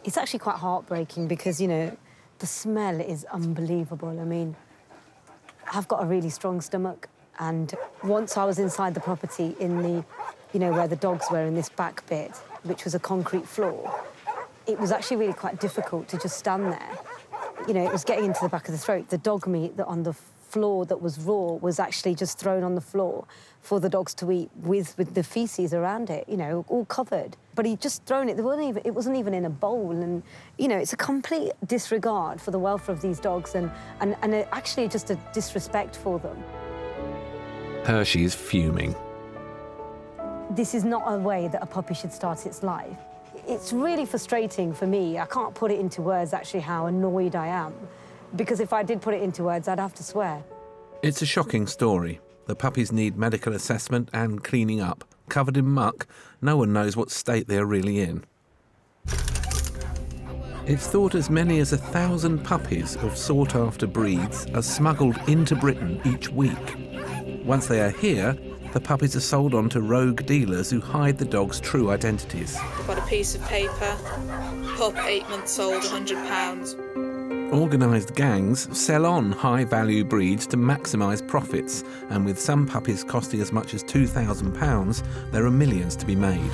It's actually quite heartbreaking because, the smell is unbelievable. I mean, I've got a really strong stomach, and once I was inside the property in the, where the dogs were in this back bit, which was a concrete floor, it was actually really quite difficult to just stand there. It was getting into the back of the throat. The dog meat that on the floor that was raw was actually just thrown on the floor for the dogs to eat with the feces around it, all covered. But he'd just thrown it. It wasn't even in a bowl, and it's a complete disregard for the welfare of these dogs, and actually just a disrespect for them. Hershey's fuming. This is not a way that a puppy should start its life. It's really frustrating for me. I can't put it into words actually how annoyed I am, because if I did put it into words, I'd have to swear. It's a shocking story. The puppies need medical assessment and cleaning up. Covered in muck, no one knows what state they're really in. It's thought as many as 1,000 puppies of sought-after breeds are smuggled into Britain each week. Once they are here, the puppies are sold on to rogue dealers who hide the dogs' true identities. We've got a piece of paper, pup 8 months old, £100. Organised gangs sell on high-value breeds to maximise profits, and with some puppies costing as much as £2,000, there are millions to be made.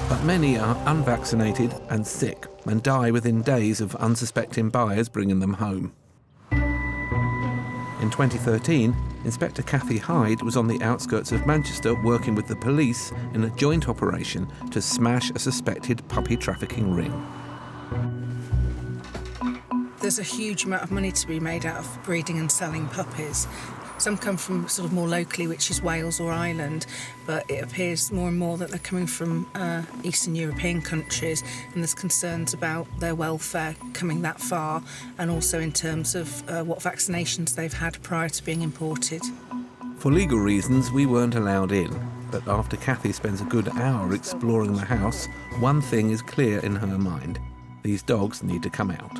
But many are unvaccinated and sick and die within days of unsuspecting buyers bringing them home. In 2013, Inspector Cathy Hyde was on the outskirts of Manchester working with the police in a joint operation to smash a suspected puppy trafficking ring. There's a huge amount of money to be made out of breeding and selling puppies. Some come from sort of more locally, which is Wales or Ireland, but it appears more and more that they're coming from Eastern European countries, and there's concerns about their welfare coming that far, and also in terms of what vaccinations they've had prior to being imported. For legal reasons, we weren't allowed in, but after Cathy spends a good hour exploring the house, one thing is clear in her mind. These dogs need to come out.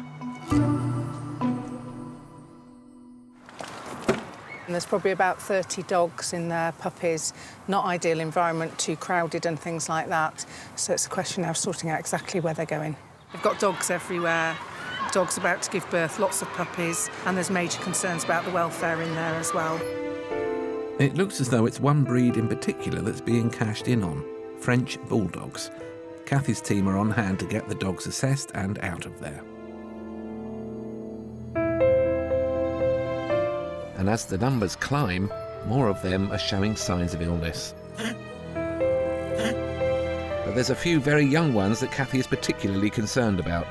And there's probably about 30 dogs in there, puppies, not ideal environment, too crowded and things like that. So it's a question now of sorting out exactly where they're going. They've got dogs everywhere, dogs about to give birth, lots of puppies, and there's major concerns about the welfare in there as well. It looks as though it's one breed in particular that's being cashed in on, French bulldogs. Cathy's team are on hand to get the dogs assessed and out of there. And as the numbers climb, more of them are showing signs of illness. But there's a few very young ones that Cathy is particularly concerned about.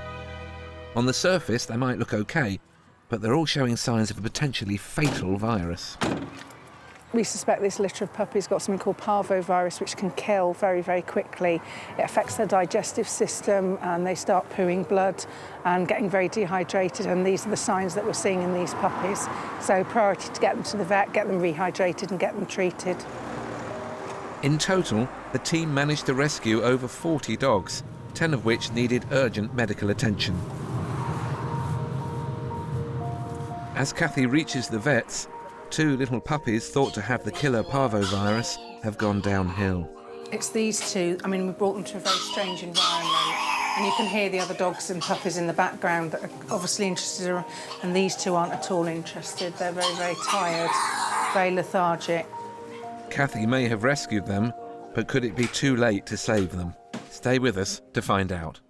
On the surface, they might look okay, but they're all showing signs of a potentially fatal virus. We suspect this litter of puppies got something called parvovirus, which can kill very, very quickly. It affects their digestive system, and they start pooing blood and getting very dehydrated, and these are the signs that we're seeing in these puppies. So priority to get them to the vet, get them rehydrated and get them treated. In total, the team managed to rescue over 40 dogs, 10 of which needed urgent medical attention. As Cathy reaches the vets, 2 little puppies thought to have the killer parvovirus have gone downhill. It's these 2. I mean, we brought them to a very strange environment, and you can hear the other dogs and puppies in the background that are obviously interested, and these 2 aren't at all interested. They're very, very tired, very lethargic. Cathy may have rescued them, but could it be too late to save them? Stay with us to find out.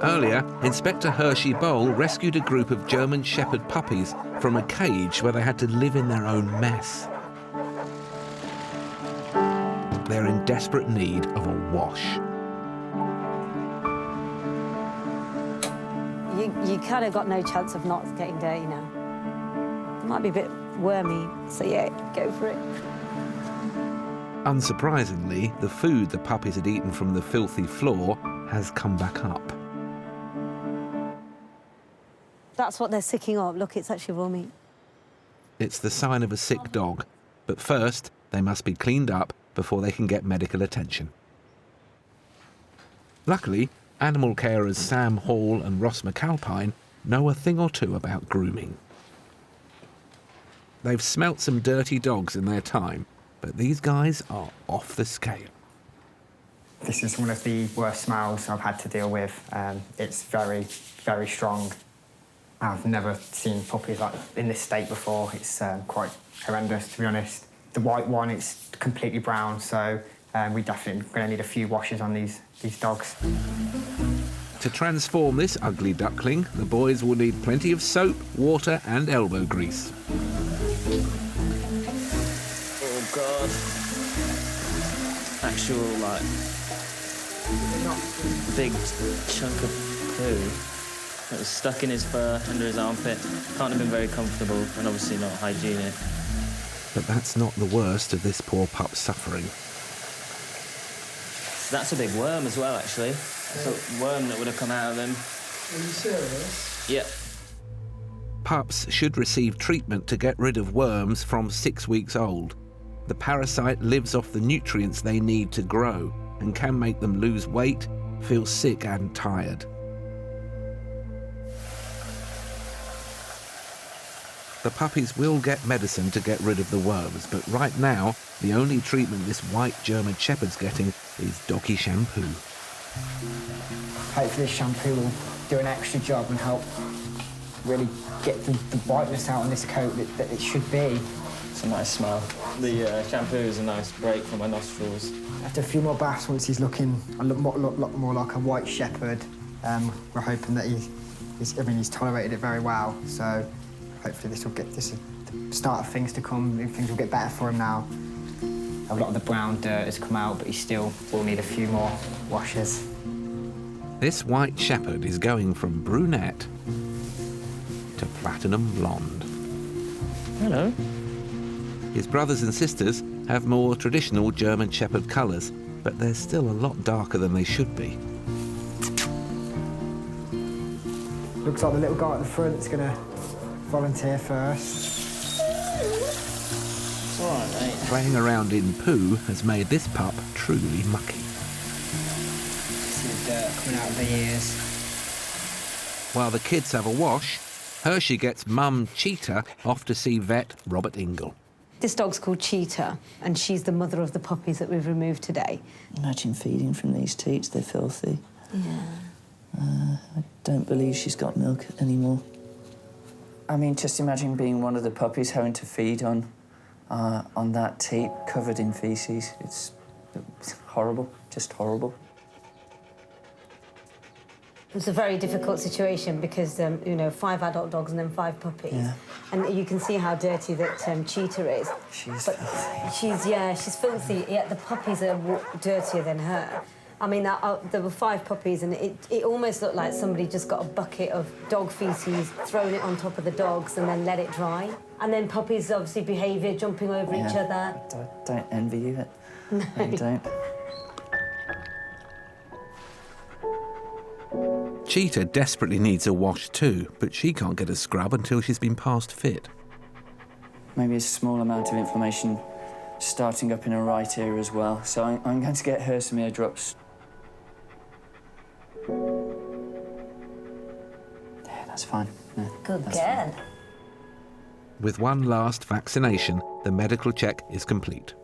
Earlier, Inspector Hershey Bowl rescued a group of German Shepherd puppies from a cage where they had to live in their own mess. They're in desperate need of a wash. You kind of got no chance of not getting dirty now. It might be a bit wormy, so yeah, go for it. Unsurprisingly, the food the puppies had eaten from the filthy floor has come back up. That's what they're sicking up. Look, it's actually raw meat. It's the sign of a sick dog, but first they must be cleaned up before they can get medical attention. Luckily, animal carers Sam Hall and Ross McAlpine know a thing or two about grooming. They've smelt some dirty dogs in their time, but these guys are off the scale. This is one of the worst smells I've had to deal with. It's very, very strong. I've never seen puppies like in this state before. It's quite horrendous, to be honest. The white one, it's completely brown, so we definitely going to need a few washes on these dogs. To transform this ugly duckling, the boys will need plenty of soap, water and elbow grease. Oh God. Actual, like, big chunk of poo that was stuck in his fur under his armpit. Can't have been very comfortable and obviously not hygienic. But that's not the worst of this poor pup's suffering. So that's a big worm as well, actually. That's a worm that would have come out of him. Are you serious? Yeah. Pups should receive treatment to get rid of worms from 6 weeks old. The parasite lives off the nutrients they need to grow and can make them lose weight, feel sick and tired. The puppies will get medicine to get rid of the worms, but right now, the only treatment this white German Shepherd's getting is doggy shampoo. Hopefully this shampoo will do an extra job and help really get the whiteness out on this coat that it should be. It's a nice smell. The shampoo is a nice break from my nostrils. After a few more baths, once he's looking a lot more like a white shepherd, we're hoping that he's tolerated it very well. So hopefully this is the start of things to come. Things will get better for him now. A lot of the brown dirt has come out, but he still will need a few more washes. This white shepherd is going from brunette to platinum blonde. Hello. His brothers and sisters have more traditional German Shepherd colours, but they're still a lot darker than they should be. Looks like the little guy at the front is going to volunteer first. It's all right, mate. Playing around in poo has made this pup truly mucky. See the dirt coming out of the ears. While the kids have a wash, Hershey gets mum Cheetah off to see vet Robert Ingle. This dog's called Cheetah, and she's the mother of the puppies that we've removed today. Imagine feeding from these teats, they're filthy. Yeah. I don't believe she's got milk anymore. I mean, just imagine being one of the puppies having to feed on that teat covered in faeces. It's horrible, just horrible. It was a very difficult situation because, 5 adult dogs and then 5 puppies. Yeah. And you can see how dirty that Cheetah is. She's filthy. She's filthy, yet the puppies are dirtier than her. I mean, there were 5 puppies, and it almost looked like somebody just got a bucket of dog faeces, thrown it on top of the dogs, and then let it dry. And then puppies, obviously, behaviour, jumping over each other. Don't envy you. No. I don't. Cheetah desperately needs a wash too, but she can't get a scrub until she's been past fit. Maybe a small amount of inflammation starting up in her right ear as well, so I'm going to get her some ear drops. Yeah, that's fine. Yeah, Good that's girl. fine. With one last vaccination, the medical check is complete.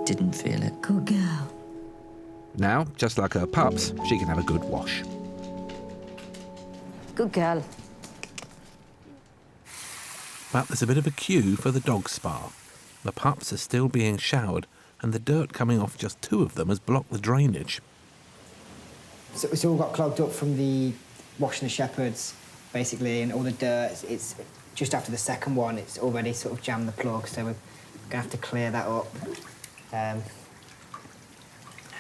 Didn't feel it. Good girl. Now, just like her pups, she can have a good wash. Good girl. But there's a bit of a queue for the dog spa. The pups are still being showered, and the dirt coming off just 2 of them has blocked the drainage. So it's all got clogged up from the washing the shepherds, basically, and all the dirt. It's just after the second one, it's already sort of jammed the plug, so we're going to have to clear that up. As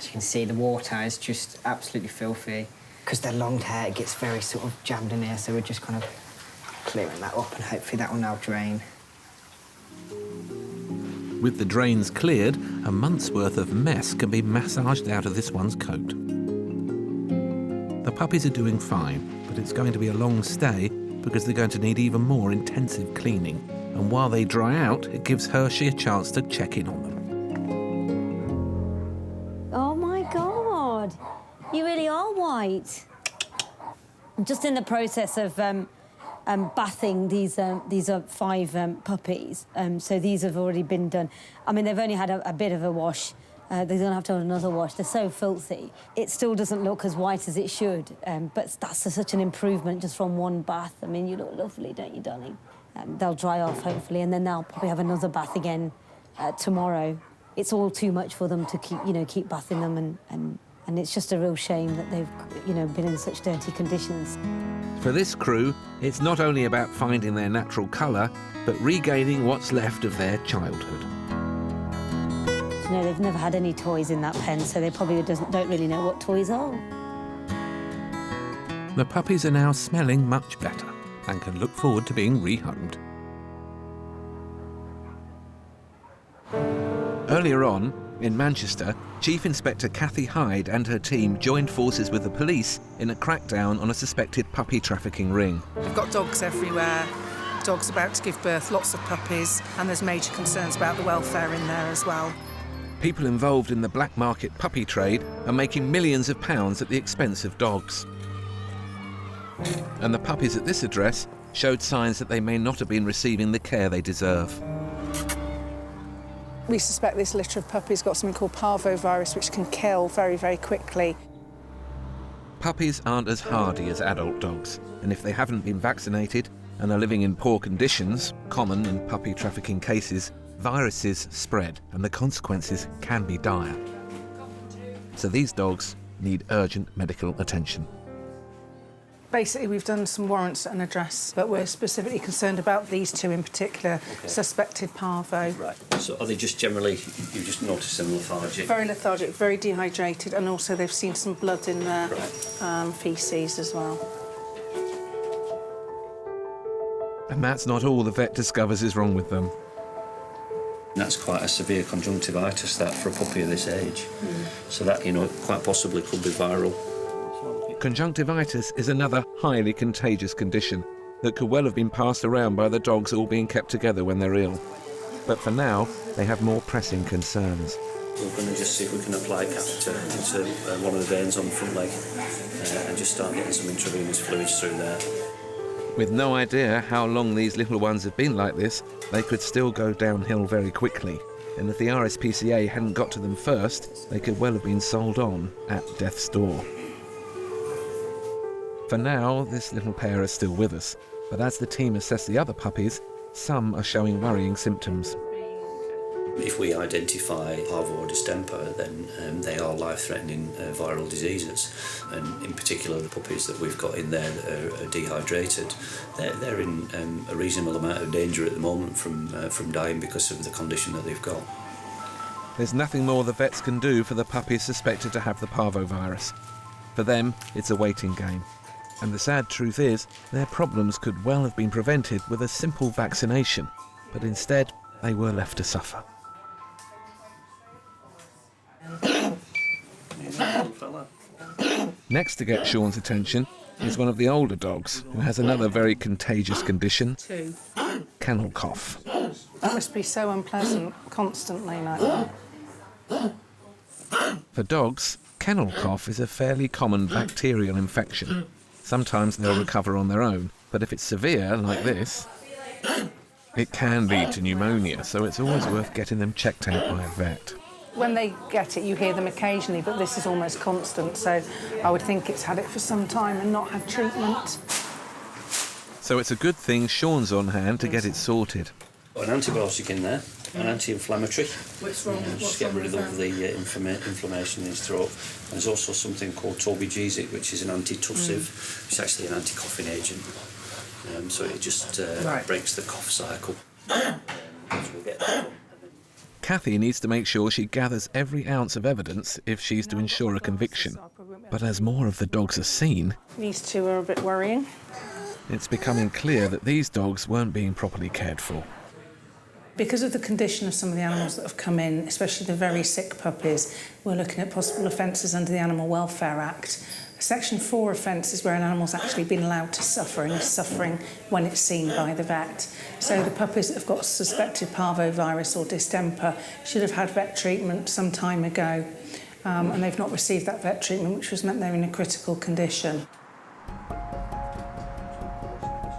you can see, the water is just absolutely filthy. Because they're long hair, it gets very sort of jammed in here, so we're just kind of clearing that up, and hopefully that will now drain. With the drains cleared, a month's worth of mess can be massaged out of this one's coat. The puppies are doing fine, but it's going to be a long stay because they're going to need even more intensive cleaning. And while they dry out, it gives Hershey a chance to check in on them. Oh my God, you really are white. I'm just in the process of bathing these are 5 puppies. So these have already been done. I mean, they've only had a bit of a wash. They're going to have to have another wash. They're so filthy. It still doesn't look as white as it should, but that's such an improvement just from one bath. I mean, you look lovely, don't you, darling? They'll dry off, hopefully, and then they'll probably have another bath again tomorrow. It's all too much for them to keep bathing them, and it's just a real shame that they've, been in such dirty conditions. For this crew, it's not only about finding their natural colour, but regaining what's left of their childhood. They've never had any toys in that pen, so they probably don't really know what toys are. The puppies are now smelling much better and can look forward to being rehomed. Earlier on, in Manchester, Chief Inspector Cathy Hyde and her team joined forces with the police in a crackdown on a suspected puppy trafficking ring. We've got dogs everywhere, dogs about to give birth, lots of puppies, and there's major concerns about the welfare in there as well. People involved in the black market puppy trade are making millions of pounds at the expense of dogs. And the puppies at this address showed signs that they may not have been receiving the care they deserve. We suspect this litter of puppies got something called parvovirus, which can kill very, very quickly. Puppies aren't as hardy as adult dogs, and if they haven't been vaccinated and are living in poor conditions, common in puppy trafficking cases, viruses spread and the consequences can be dire. So these dogs need urgent medical attention. Basically, we've done some warrants at an address, but we're specifically concerned about these 2 in particular, suspected parvo. Right. So are they just generally, you just notice them lethargic? Very lethargic, very dehydrated, and also they've seen some blood in their faeces as well. And that's not all the vet discovers is wrong with them. That's quite a severe conjunctivitis, that, for a puppy of this age. So that, quite possibly could be viral. Conjunctivitis is another highly contagious condition that could well have been passed around by the dogs all being kept together when they're ill. But for now, they have more pressing concerns. We're going to just see if we can apply a catheter into one of the veins on the front leg and just start getting some intravenous fluids through there. With no idea how long these little ones have been like this, they could still go downhill very quickly. And if the RSPCA hadn't got to them first, they could well have been sold on at death's door. For now, this little pair are still with us, but as the team assess the other puppies, some are showing worrying symptoms. If we identify parvo or distemper, then they are life-threatening viral diseases. And in particular, the puppies that we've got in there that are dehydrated, they're in a reasonable amount of danger at the moment from dying because of the condition that they've got. There's nothing more the vets can do for the puppies suspected to have the parvovirus. For them, it's a waiting game. And the sad truth is, their problems could well have been prevented with a simple vaccination, but instead, they were left to suffer. Next to get Sean's attention is one of the older dogs, who has another very contagious condition, kennel cough. That must be so unpleasant, constantly like that. For dogs, kennel cough is a fairly common bacterial infection. Sometimes they'll recover on their own, but if it's severe, like this, it can lead to pneumonia, so it's always worth getting them checked out by a vet. When they get it, you hear them occasionally, but this is almost constant, so I would think it's had it for some time and not had treatment. So it's a good thing Sean's on hand to get it sorted. Got an antibiotic in there, an anti-inflammatory. What's wrong? Just get rid of the inflammation in his throat. And there's also something called tobigesic, which is an antitussive. It's actually an anti-coughing agent. So it just breaks the cough cycle. So we'll get that. Kathy needs to make sure she gathers every ounce of evidence if she's to ensure a conviction. But as more of the dogs are seen, These two are a bit worrying. it's becoming clear that these dogs weren't being properly cared for. Because of the condition of some of the animals that have come in, especially the very sick puppies, we're looking at possible offences under the Animal Welfare Act. Section 4 offence is where an animal's actually been allowed to suffer and is suffering when it's seen by the vet. So the puppies that have got suspected parvovirus or distemper should have had vet treatment some time ago, and they've not received that vet treatment, which was meant they're in a critical condition.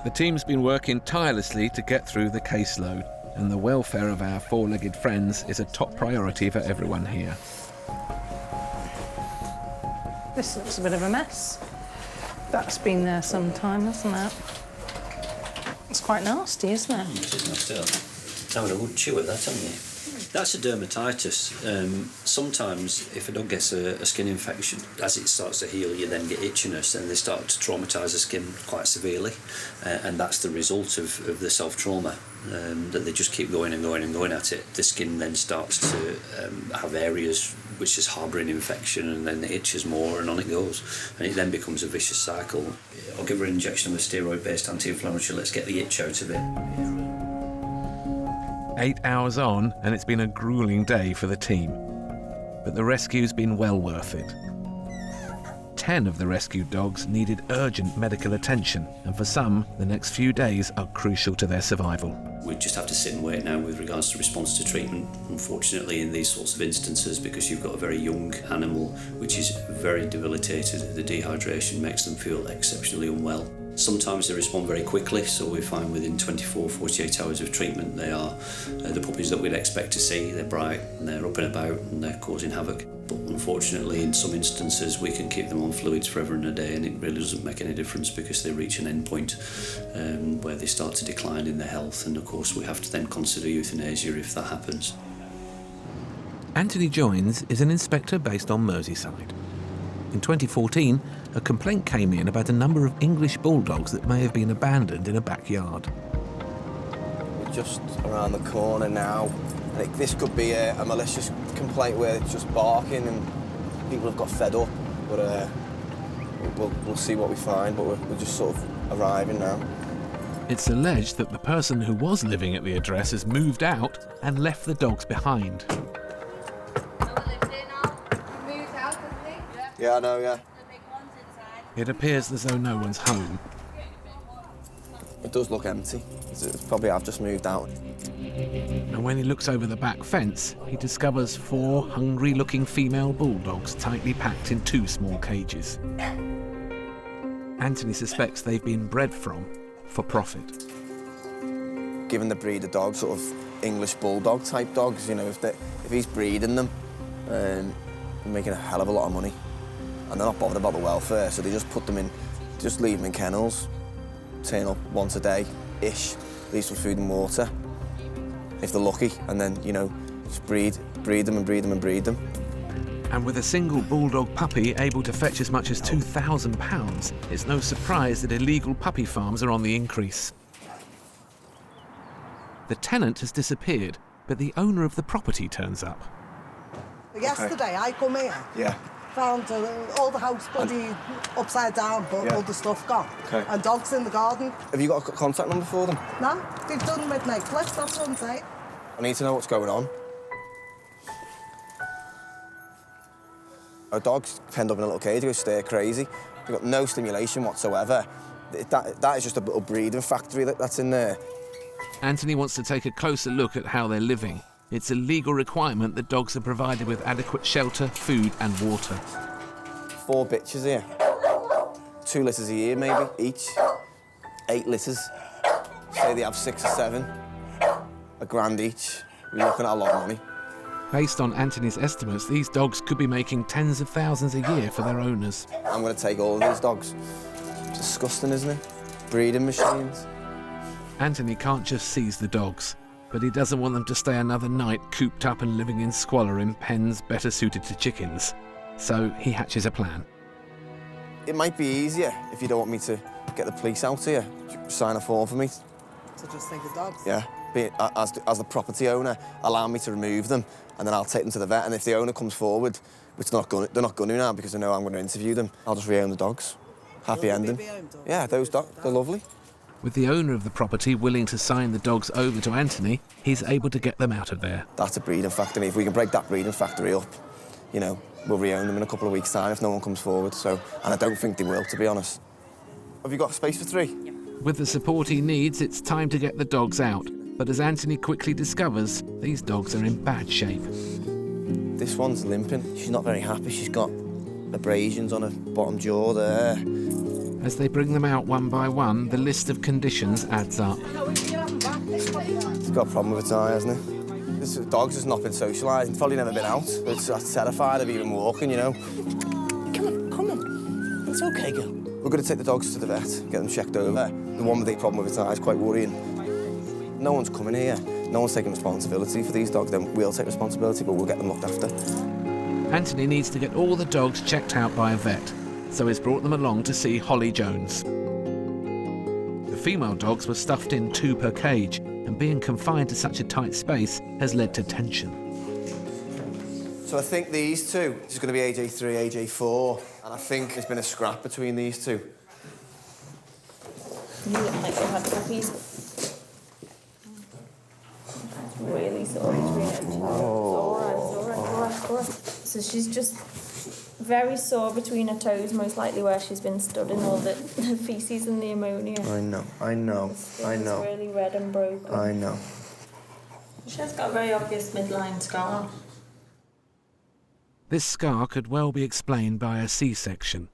The team's been working tirelessly to get through the caseload, and the welfare of our four-legged friends is a top priority for everyone here. This looks a bit of a mess. That's been there some time, hasn't it? It's quite nasty, isn't it? It is nasty. Having a good chew at that, haven't you? That's a dermatitis. Sometimes, if a dog gets a skin infection, as it starts to heal, you then get itchiness, and they start to traumatise the skin quite severely, and that's the result of the self-trauma. That they just keep going and going and going at it. The skin then starts to have areas which is harbouring infection, and then it itches more, and on it goes. And it then becomes a vicious cycle. I'll give her an injection of a steroid-based anti-inflammatory, let's get the itch out of it. 8 hours on, and it's been a gruelling day for the team. But the rescue's been well worth it. 10 of the rescued dogs needed urgent medical attention, and for some, the next few days are crucial to their survival. We just have to sit and wait now with regards to response to treatment, unfortunately, in these sorts of instances, because you've got a very young animal which is very debilitated. The dehydration makes them feel exceptionally unwell. Sometimes they respond very quickly, so we find within 24, 48 hours of treatment they are the puppies that we'd expect to see. They're bright and they're up and about and they're causing havoc. But unfortunately, in some instances, we can keep them on fluids forever and a day, and it really doesn't make any difference because they reach an end point where they start to decline in their health. And of course, we have to then consider euthanasia if that happens. Anthony Joins is an inspector based on Merseyside. In 2014, a complaint came in about a number of English bulldogs that may have been abandoned in a backyard. We're just around the corner now. And this could be a malicious complaint where it's just barking and people have got fed up. But we'll see what we find, but we're just sort of arriving now. It's alleged that the person who was living at the address has moved out and left the dogs behind. Yeah, I know, yeah. It appears as though no one's home. It does look empty. It's probably I've just moved out. And when he looks over the back fence, he discovers 4 hungry-looking female bulldogs tightly packed in 2 small cages. Anthony suspects they've been bred for profit. Given the breed of dogs, sort of English bulldog type dogs, you know, if he's breeding them, they're making a hell of a lot of money. And they're not bothered about the welfare, so they just put them in, just leave them in kennels, turn up once a day-ish, leave some food and water, if they're lucky, and then, you know, just breed them and breed them and breed them. And with a single bulldog puppy able to fetch as much as £2,000, it's no surprise that illegal puppy farms are on the increase. The tenant has disappeared, but the owner of the property turns up. Yesterday, I come here. Yeah. Found all the house bloody upside down, but all the stuff gone. Okay. And dogs in the garden. Have you got a contact number for them? No, they've done midnight clip, that's what I'm saying. I need to know what's going on. Our dog's penned up in a little cage, they go stir crazy. They've got no stimulation whatsoever. That is just a little breeding factory that's in there. Anthony wants to take a closer look at how they're living. It's a legal requirement that dogs are provided with adequate shelter, food and water. 4 bitches here. 2 litters a year, maybe, each. 8 litters. Say they have 6 or 7. £1,000 each. We're looking at a lot of money. Based on Anthony's estimates, these dogs could be making tens of thousands a year for their owners. I'm going to take all of these dogs. It's disgusting, isn't it? Breeding machines. Anthony can't just seize the dogs. but he doesn't want them to stay another night cooped up and living in squalor in pens better suited to chickens. So he hatches a plan. It might be easier if you don't want me to get the police out here. Sign a form for me. To just take the dogs? Yeah. As the property owner, allow me to remove them, and then I'll take them to the vet. And if the owner comes forward, which they're not going to now because they know I'm going to interview them, I'll just re-own the dogs. Happy ending. Yeah, those dogs, they're lovely. With the owner of the property willing to sign the dogs over to Anthony, he's able to get them out of there. That's a breeding factory. If we can break that breeding factory up, you know, we'll re-own them in a couple of weeks' time if no one comes forward. So, and I don't think they will, to be honest. Have you got space for 3? Yeah. With the support he needs, it's time to get the dogs out. But as Anthony quickly discovers, these dogs are in bad shape. This one's limping. She's not very happy. She's got abrasions on her bottom jaw there. As they bring them out one by one, the list of conditions adds up. It's got a problem with its eye, hasn't it? This dog's just not been socialised. It's probably never been out. It's terrified of even walking, you know. Come on. It's okay, girl. We're going to take the dogs to the vet, get them checked over. The one with the problem with its eye is quite worrying. No one's coming here. No one's taking responsibility for these dogs. Then we'll take responsibility, but we'll get them looked after. Anthony needs to get all the dogs checked out by a vet, so he's brought them along to see Holly Jones. The female dogs were stuffed in 2 per cage, and being confined to such a tight space has led to tension. So I think these two, this is going to be AJ3, AJ4, and I think there's been a scrap between these two. You look like you had puppies. Really sore between her toes. All right. So she's just very sore between her toes, most likely where she's been stood in all the faeces and the ammonia. I know. It's really red and broken. I know. She has got a very obvious midline scar. This scar could well be explained by a C-section.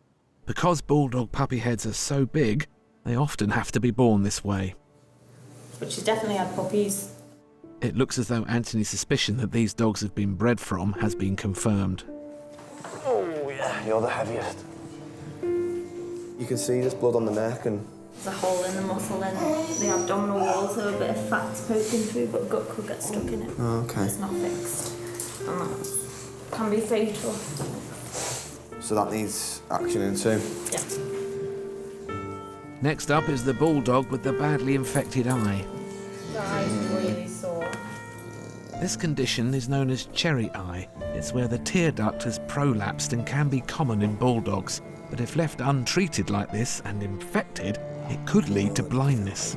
Because bulldog puppy heads are so big, they often have to be born this way. But she's definitely had puppies. It looks as though Anthony's suspicion that these dogs have been bred from has been confirmed. Oh, yeah, you're the heaviest. You can see there's blood on the neck and... There's a hole in the muscle and the abdominal wall, so a bit of fat's poking through, but gut could get stuck in it. Oh, okay. It's not fixed. And that can be fatal. So that needs action in too? Yeah. Next up is the bulldog with the badly infected eye. The eye's really sore. This condition is known as cherry eye. It's where the tear duct has prolapsed and can be common in bulldogs. But if left untreated like this and infected, it could lead to blindness.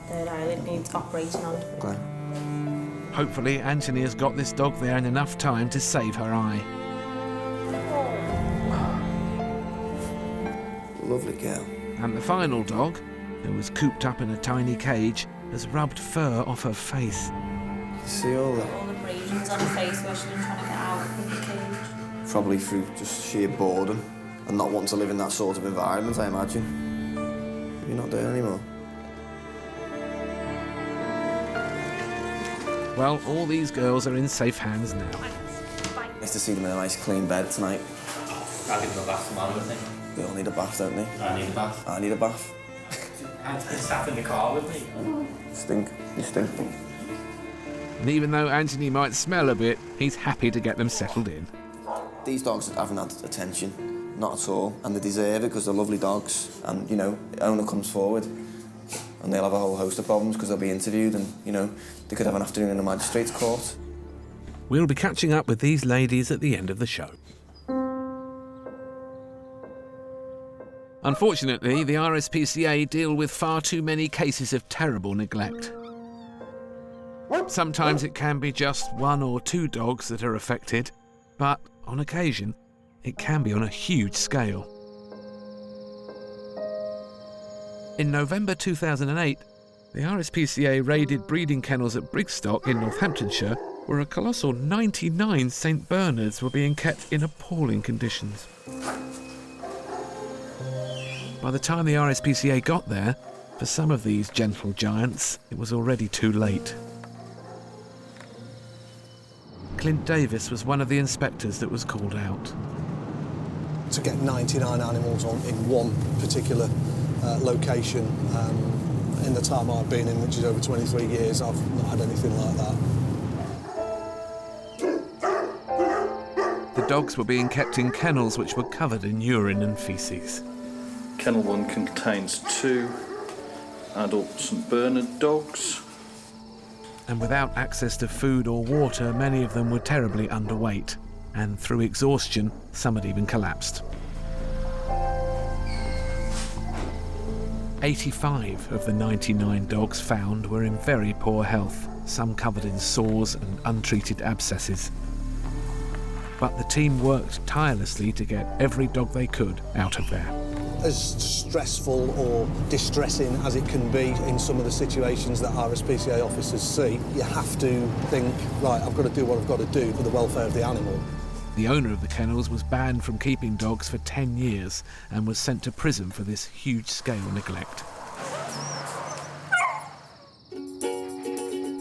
Third eyelid needs operating on. Okay. Hopefully, Anthony has got this dog there in enough time to save her eye. Lovely girl. And the final dog, who was cooped up in a tiny cage, has rubbed fur off her face. See all that? All the abrasions on her face where she's been trying to get out of the cage. Probably through just sheer boredom and not wanting to live in that sort of environment, I imagine. You're not there anymore. Well, all these girls are in safe hands now. Nice to see them in a nice clean bed tonight. I'll give them a bath tomorrow, I think. They all need a bath, don't they? I need a bath. I need a bath. Anthony sat in the car with me. Stink. You stink. And even though Anthony might smell a bit, he's happy to get them settled in. These dogs haven't had attention, not at all, and they deserve it because they're lovely dogs. And, you know, the owner comes forward and they'll have a whole host of problems because they'll be interviewed and, you know, they could have an afternoon in a magistrate's court. We'll be catching up with these ladies at the end of the show. Unfortunately, the RSPCA deal with far too many cases of terrible neglect. Sometimes it can be just 1 or 2 dogs that are affected, but on occasion, it can be on a huge scale. In November 2008, the RSPCA raided breeding kennels at Brigstock in Northamptonshire, where a colossal 99 St Bernards were being kept in appalling conditions. By the time the RSPCA got there, for some of these gentle giants, it was already too late. Clint Davis was one of the inspectors that was called out. To get 99 animals in one particular location in the time I've been in, which is over 23 years, I've not had anything like that. The dogs were being kept in kennels which were covered in urine and faeces. Kennel 1 contains 2 adult St Bernard dogs. And without access to food or water, many of them were terribly underweight. And through exhaustion, some had even collapsed. 85 of the 99 dogs found were in very poor health, some covered in sores and untreated abscesses. But the team worked tirelessly to get every dog they could out of there. As stressful or distressing as it can be in some of the situations that RSPCA officers see, you have to think, right, I've got to do what I've got to do for the welfare of the animal. The owner of the kennels was banned from keeping dogs for 10 years and was sent to prison for this huge-scale neglect.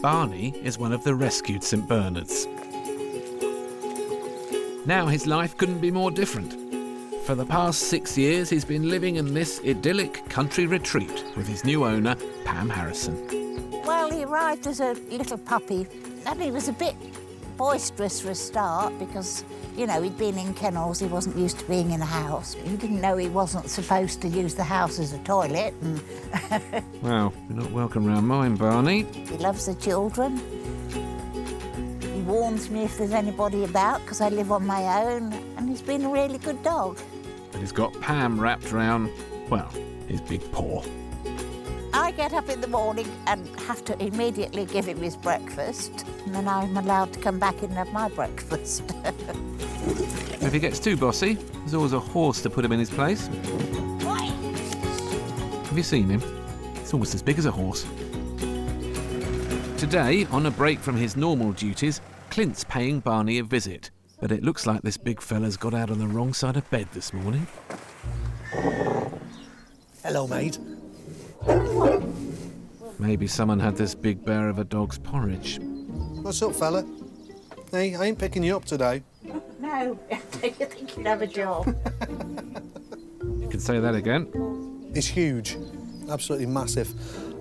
Barney is one of the rescued St Bernards. Now his life couldn't be more different. For the past 6 years, he's been living in this idyllic country retreat with his new owner, Pam Harrison. Well, he arrived as a little puppy, and he was a bit boisterous for a start because, you know, he'd been in kennels, he wasn't used to being in a house. He didn't know he wasn't supposed to use the house as a toilet. And Well, you're not welcome round mine, Barney. he loves the children. He warns me if there's anybody about because I live on my own, and he's been a really good dog. But he's got Pam wrapped round, well, his big paw. I get up in the morning and have to immediately give him his breakfast, and then I'm allowed to come back in and have my breakfast. If he gets too bossy, there's always a horse to put him in his place. Have you seen him? It's almost as big as a horse. Today, on a break from his normal duties, Clint's paying Barney a visit. But it looks like this big fella's got out on the wrong side of bed this morning. Hello, mate. Maybe someone had this big bear of a dog's porridge. What's up, fella? Hey, I ain't picking you up today. No, do you think you'd have a job? You can say that again. It's huge, absolutely massive.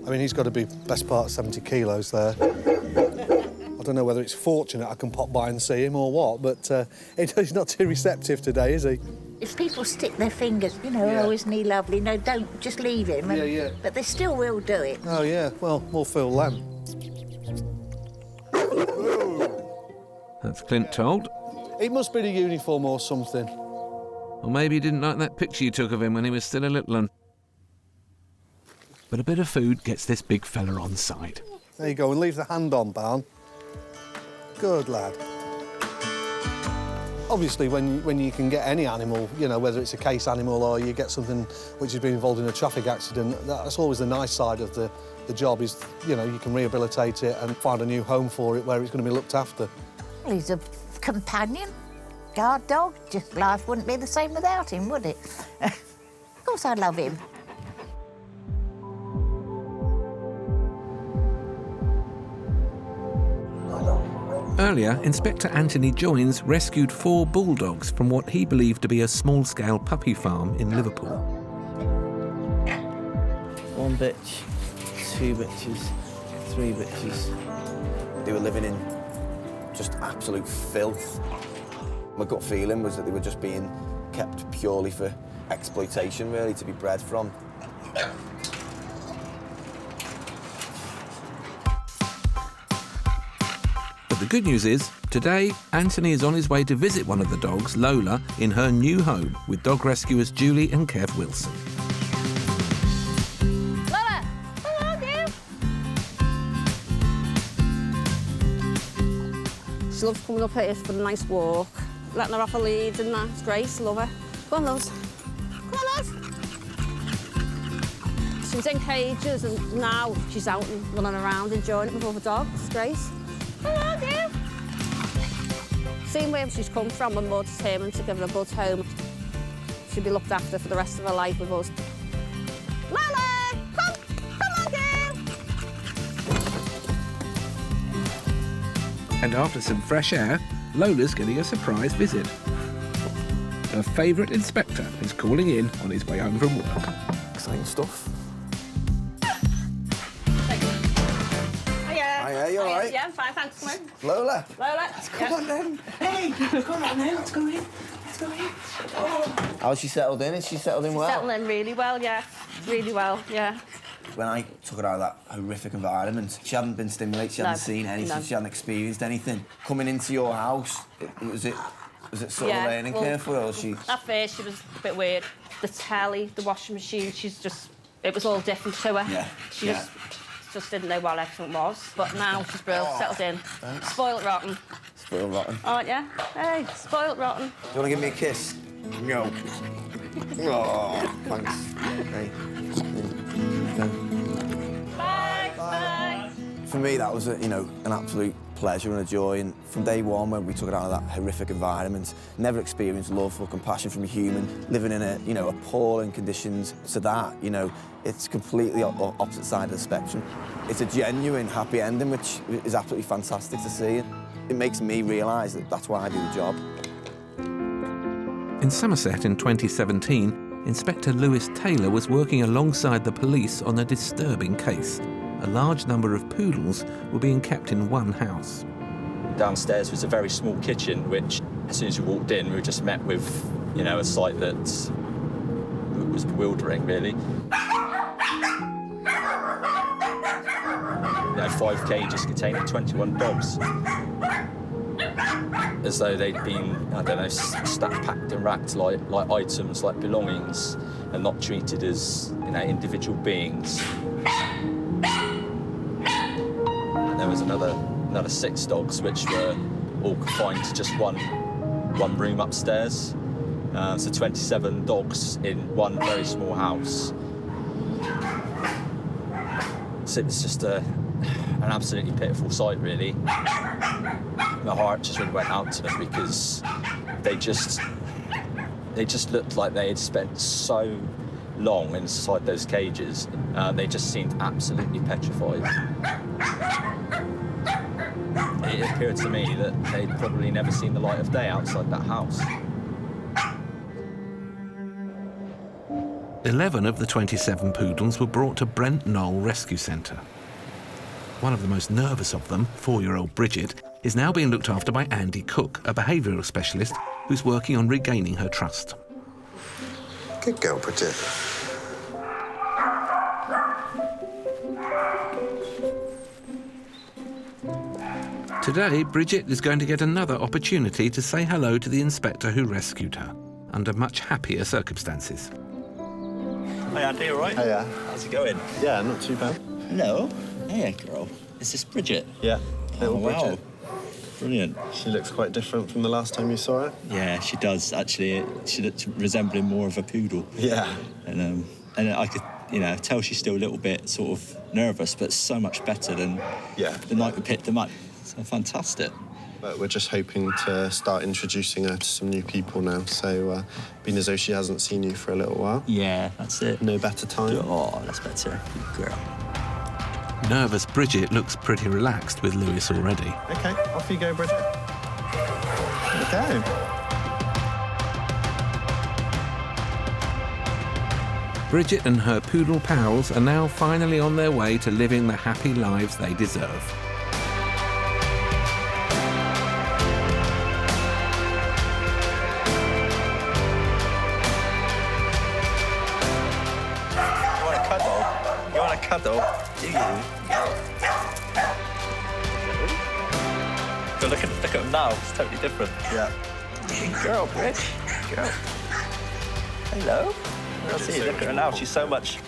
I mean, he's got to be best part 70 kilos there. I don't know whether it's fortunate I can pop by and see him or what, but he's not too receptive today, is he? If people stick their fingers, you know, oh, isn't he lovely? No, don't, just leave him. And, Yeah. But they still will do it. Oh, yeah, well, more fool them. That's Clint told. It must be the uniform or something. Or maybe he didn't like that picture you took of him when he was still a little un. But a bit of food gets this big fella on side. There you go, and leave the hand on, Barn. Good lad. Obviously, when you can get any animal, you know, whether it's a case animal or you get something which has been involved in a traffic accident, that's always the nice side of the job is, you know, you can rehabilitate it and find a new home for it where it's going to be looked after. Well, he's a companion, guard dog. Just life wouldn't be the same without him, would it? Of course I love him. Earlier, Inspector Anthony Joins rescued 4 bulldogs from what he believed to be a small-scale puppy farm in Liverpool. 1 bitch, 2 bitches, 3 bitches. They were living in just absolute filth. My gut feeling was that they were just being kept purely for exploitation, really, to be bred from. But the good news is, today, Anthony is on his way to visit one of the dogs, Lola, in her new home with dog rescuers Julie and Kev Wilson. Lola, hello, dear. She loves coming up here for a nice walk, letting her off her lead and that. It's great, love her. Go on, Loves. Come on, Love. She was in cages and now she's out and running around enjoying it with other dogs. It's great. Hello, dear. Seeing where she's come from, we're more determined to give her a good home. She'll be looked after for the rest of her life with us. Lola, come on, dear. And after some fresh air, Lola's getting a surprise visit. Her favourite inspector is calling in on his way home from work. Exciting stuff. right? Yeah, I'm fine, thanks. Come on. Lola. Lola. Come on then. Hey, come on then. Let's go in. Let's go in. Oh. How's she settled in? Is she settled in well? Settled in really well, yeah. Really well, yeah. When I took her out of that horrific environment, she hadn't been stimulated, she hadn't seen anything, she hadn't experienced anything. Coming into your house, was it sort of a learning curve for her? Or she... At first, she was a bit weird. The telly, the washing machine, it was all different to her. Yeah. She just didn't know what everything was. But now she's brilliant, settled in. Thanks. Spoiled rotten. Spoiled rotten. Aren't you? Hey, spoiled rotten. Do you want to give me a kiss? No. Oh, thanks. Hey. Bye. Bye. For me, that was an absolute pleasure and a joy. And from day one, when we took it out of that horrific environment, never experienced love or compassion from a human, living in appalling conditions. To that, it's completely opposite side of the spectrum. It's a genuine happy ending, which is absolutely fantastic to see. It makes me realise that that's why I do the job. In Somerset in 2017, Inspector Lewis Taylor was working alongside the police on a disturbing case. A large number of poodles were being kept in one house. Downstairs was a very small kitchen, which, as soon as we walked in, we were just met with, a sight that was bewildering, really. 5 cages containing 21 dogs. As though they'd been, stacked, packed and racked like items, like belongings, and not treated as, individual beings. There was another 6 dogs, which were all confined to just one room upstairs. So 27 dogs in one very small house. So it's just an absolutely pitiful sight, really. My heart just really went out to them because they just looked like they had spent so long inside those cages. They just seemed absolutely petrified. It appeared to me that they'd probably never seen the light of day outside that house. 11 of the 27 poodles were brought to Brent Knoll Rescue Centre. One of the most nervous of them, 4-year-old Bridget, is now being looked after by Andy Cook, a behavioural specialist who's working on regaining her trust. Good girl, Bridget. Today, Bridget is going to get another opportunity to say hello to the inspector who rescued her, under much happier circumstances. Hey Andy, all right? Hiya. How's it going? Yeah, not too bad. Hello. Hey girl. Is this Bridget? Yeah, little Bridget. Wow. Brilliant. She looks quite different from the last time you saw her. Yeah, she does, actually. She looks resembling more of a poodle. Yeah. And I could, tell she's still a little bit sort of nervous, but so much better than the night we picked them up. So fantastic. But we're just hoping to start introducing her to some new people now, so being as though she hasn't seen you for a little while. Yeah, that's it. No better time. Oh, that's better. Good girl. Nervous Bridget looks pretty relaxed with Lewis already. OK, off you go, Bridget. Okay. Bridget and her poodle pals are now finally on their way to living the happy lives they deserve. Cuddle, do you? But look at him now, it's totally different. Yeah. Good girl, Bridge. Good girl. Hello. I see you, look at her now. She's so much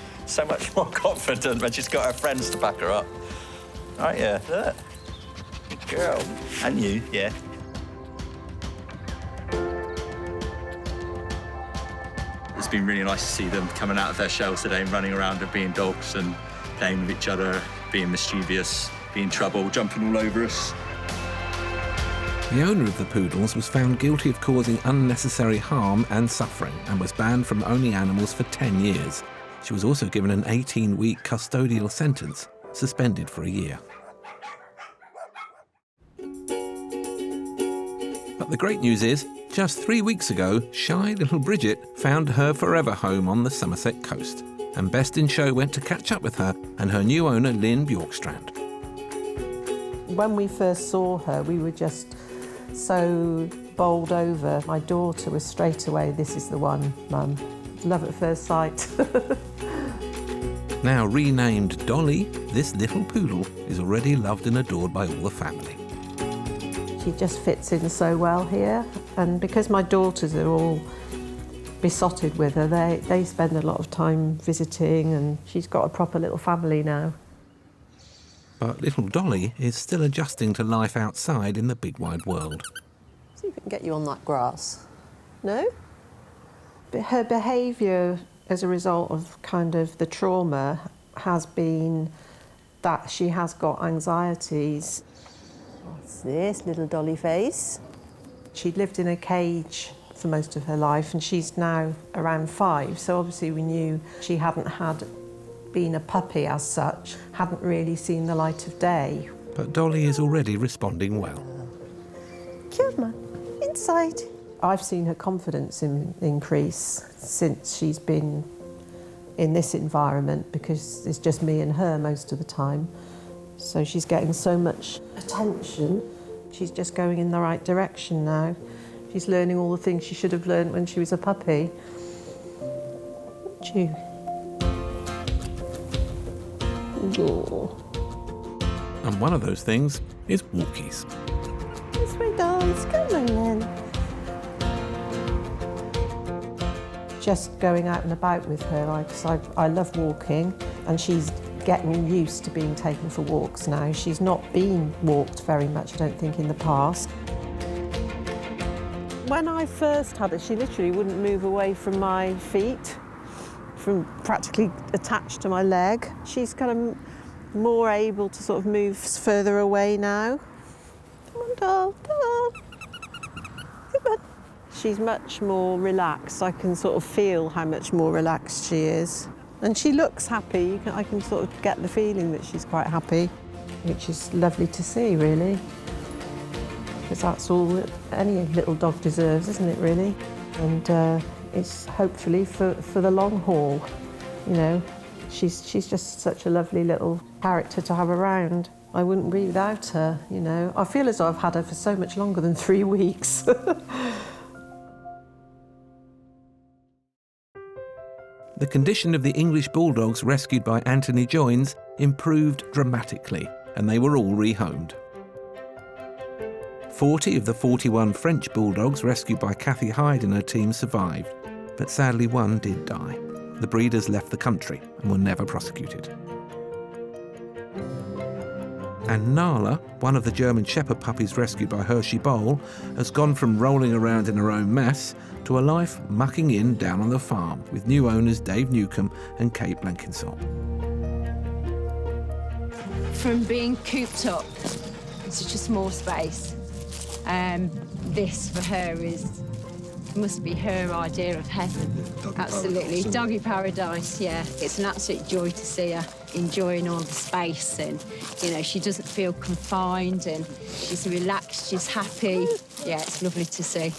more confident when she's got her friends to back her up. Aren't you? Look. Good girl. And you, yeah. It's been really nice to see them coming out of their shells today and running around and being dogs and playing with each other, being mischievous, being trouble, jumping all over us. The owner of the poodles was found guilty of causing unnecessary harm and suffering and was banned from owning animals for 10 years. She was also given an 18-week custodial sentence, suspended for a year. But the great news is, just 3 weeks ago, shy little Bridget found her forever home on the Somerset coast. And Best in Show went to catch up with her and her new owner, Lynn Bjorkstrand. When we first saw her, we were just so bowled over. My daughter was straight away, "This is the one, Mum." Love at first sight. Now renamed Dolly, this little poodle is already loved and adored by all the family. She just fits in so well here, and because my daughters are all besotted with her, they spend a lot of time visiting, and she's got a proper little family now. But little Dolly is still adjusting to life outside in the big wide world. See if we can get you on that grass. No? But her behaviour as a result of kind of the trauma has been that she has got anxieties. What's this, little Dolly face? She lived in a cage for most of her life, and she's now around 5, so obviously we knew she hadn't been a puppy as such, hadn't really seen the light of day. But Dolly is already responding well. Come on, inside. I've seen her confidence increase since she's been in this environment, because it's just me and her most of the time. So she's getting so much attention. She's just going in the right direction now. She's learning all the things she should have learned when she was a puppy. Chew. And one of those things is walkies. Yes, my dolls, come on then. Just going out and about with her, I love walking, and she's getting used to being taken for walks now. She's not been walked very much, I don't think, in the past. When I first had her, she literally wouldn't move away from my feet, from practically attached to my leg. She's kind of more able to sort of move further away now. Come on, doll, doll. Come on. She's much more relaxed. I can sort of feel how much more relaxed she is. And she looks happy. I can sort of get the feeling that she's quite happy, which is lovely to see, really. Because that's all that any little dog deserves, isn't it, really? And it's hopefully for the long haul, you know. She's just such a lovely little character to have around. I wouldn't be without her, you know. I feel as though I've had her for so much longer than 3 weeks. The condition of the English bulldogs rescued by Anthony Joines improved dramatically, and they were all rehomed. 40 of the 41 French bulldogs rescued by Kathy Hyde and her team survived, but sadly one did die. The breeders left the country and were never prosecuted. And Nala, one of the German Shepherd puppies rescued by Hershey Bowl, has gone from rolling around in her own mess to a life mucking in down on the farm with new owners Dave Newcomb and Kate Blenkinsop. From being cooped up in such a small space, this for her must be her idea of heaven. Absolutely. Doggy paradise, yeah. It's an absolute joy to see her enjoying all the space, and, you know, she doesn't feel confined, and she's relaxed, she's happy. Yeah, it's lovely to see.